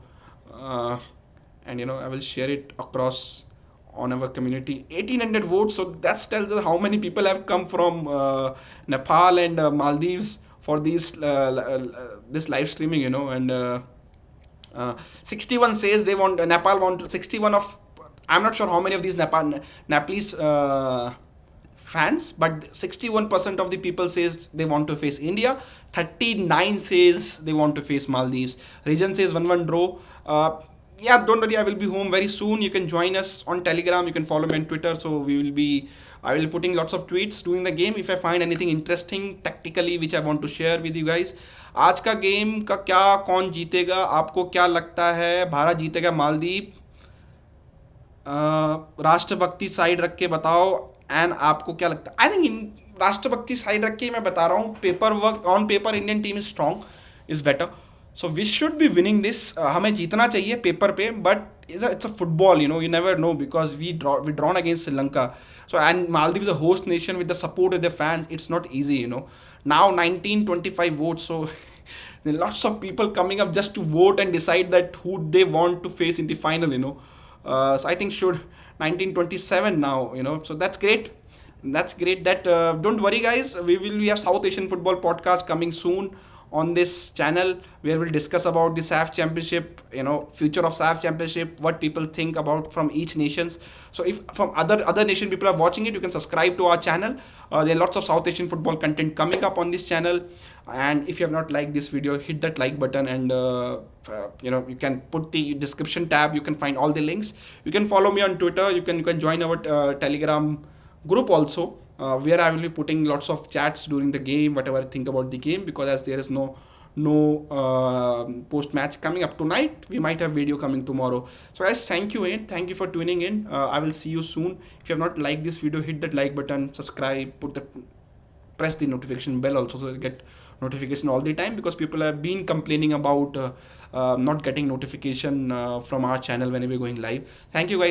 and I will share it across on our community. 1,800 votes. So that tells us how many people have come from Nepal and Maldives for this live streaming. And 61 says they want Nepal want 61 of. I'm not sure how many of these Nepalese fans, but 61% of the people says they want to face India. 39 says they want to face Maldives. Region says 1-1 draw. Yeah, don't worry, I will be home very soon. You can join us on Telegram. You can follow me on Twitter. So I will be putting lots of tweets during the game if I find anything interesting tactically which I want to share with you guys. आज का game का क्या, कौन जीतेगा, आपको क्या लगता है? भारत जीतेगा मालदीव? राष्ट्रभक्ति साइड रख के बताओ, एंड आपको क्या लगता है? आई थिंक राष्ट्रभक्ति साइड रख के मैं बता रहा हूँ, paper work on paper Indian team is strong, is better, so we should be winning this. हमें जीतना चाहिए पेपर पे, but it's a football, you never know, because we drawn against Sri Lanka. So, and Maldives is a host nation with the support of their fans. It's not easy, Now 1925 votes, so there are lots of people coming up just to vote and decide that who they want to face in the final, So I think should 1927 now, So that's great. That's great. That don't worry, guys. We have South Asian Football podcast coming soon on this channel, where we'll discuss about the SAFF Championship, future of SAFF Championship, what people think about from each nations. So if from other nation people are watching it, you can subscribe to our channel. There are lots of South Asian football content coming up on this channel. And if you have not liked this video, hit that like button, and you can put the description tab. You can find all the links. You can follow me on Twitter. You can join our Telegram group also, where I will be putting lots of chats during the game, whatever I think about the game, because as there is no post match coming up tonight, we might have video coming tomorrow. So guys, thank you for tuning in. I will see you soon. If you have not liked this video, hit that like button, subscribe, press the notification bell also, so you get notification all the time, because people have been complaining about not getting notification from our channel whenever we're going live. Thank you guys.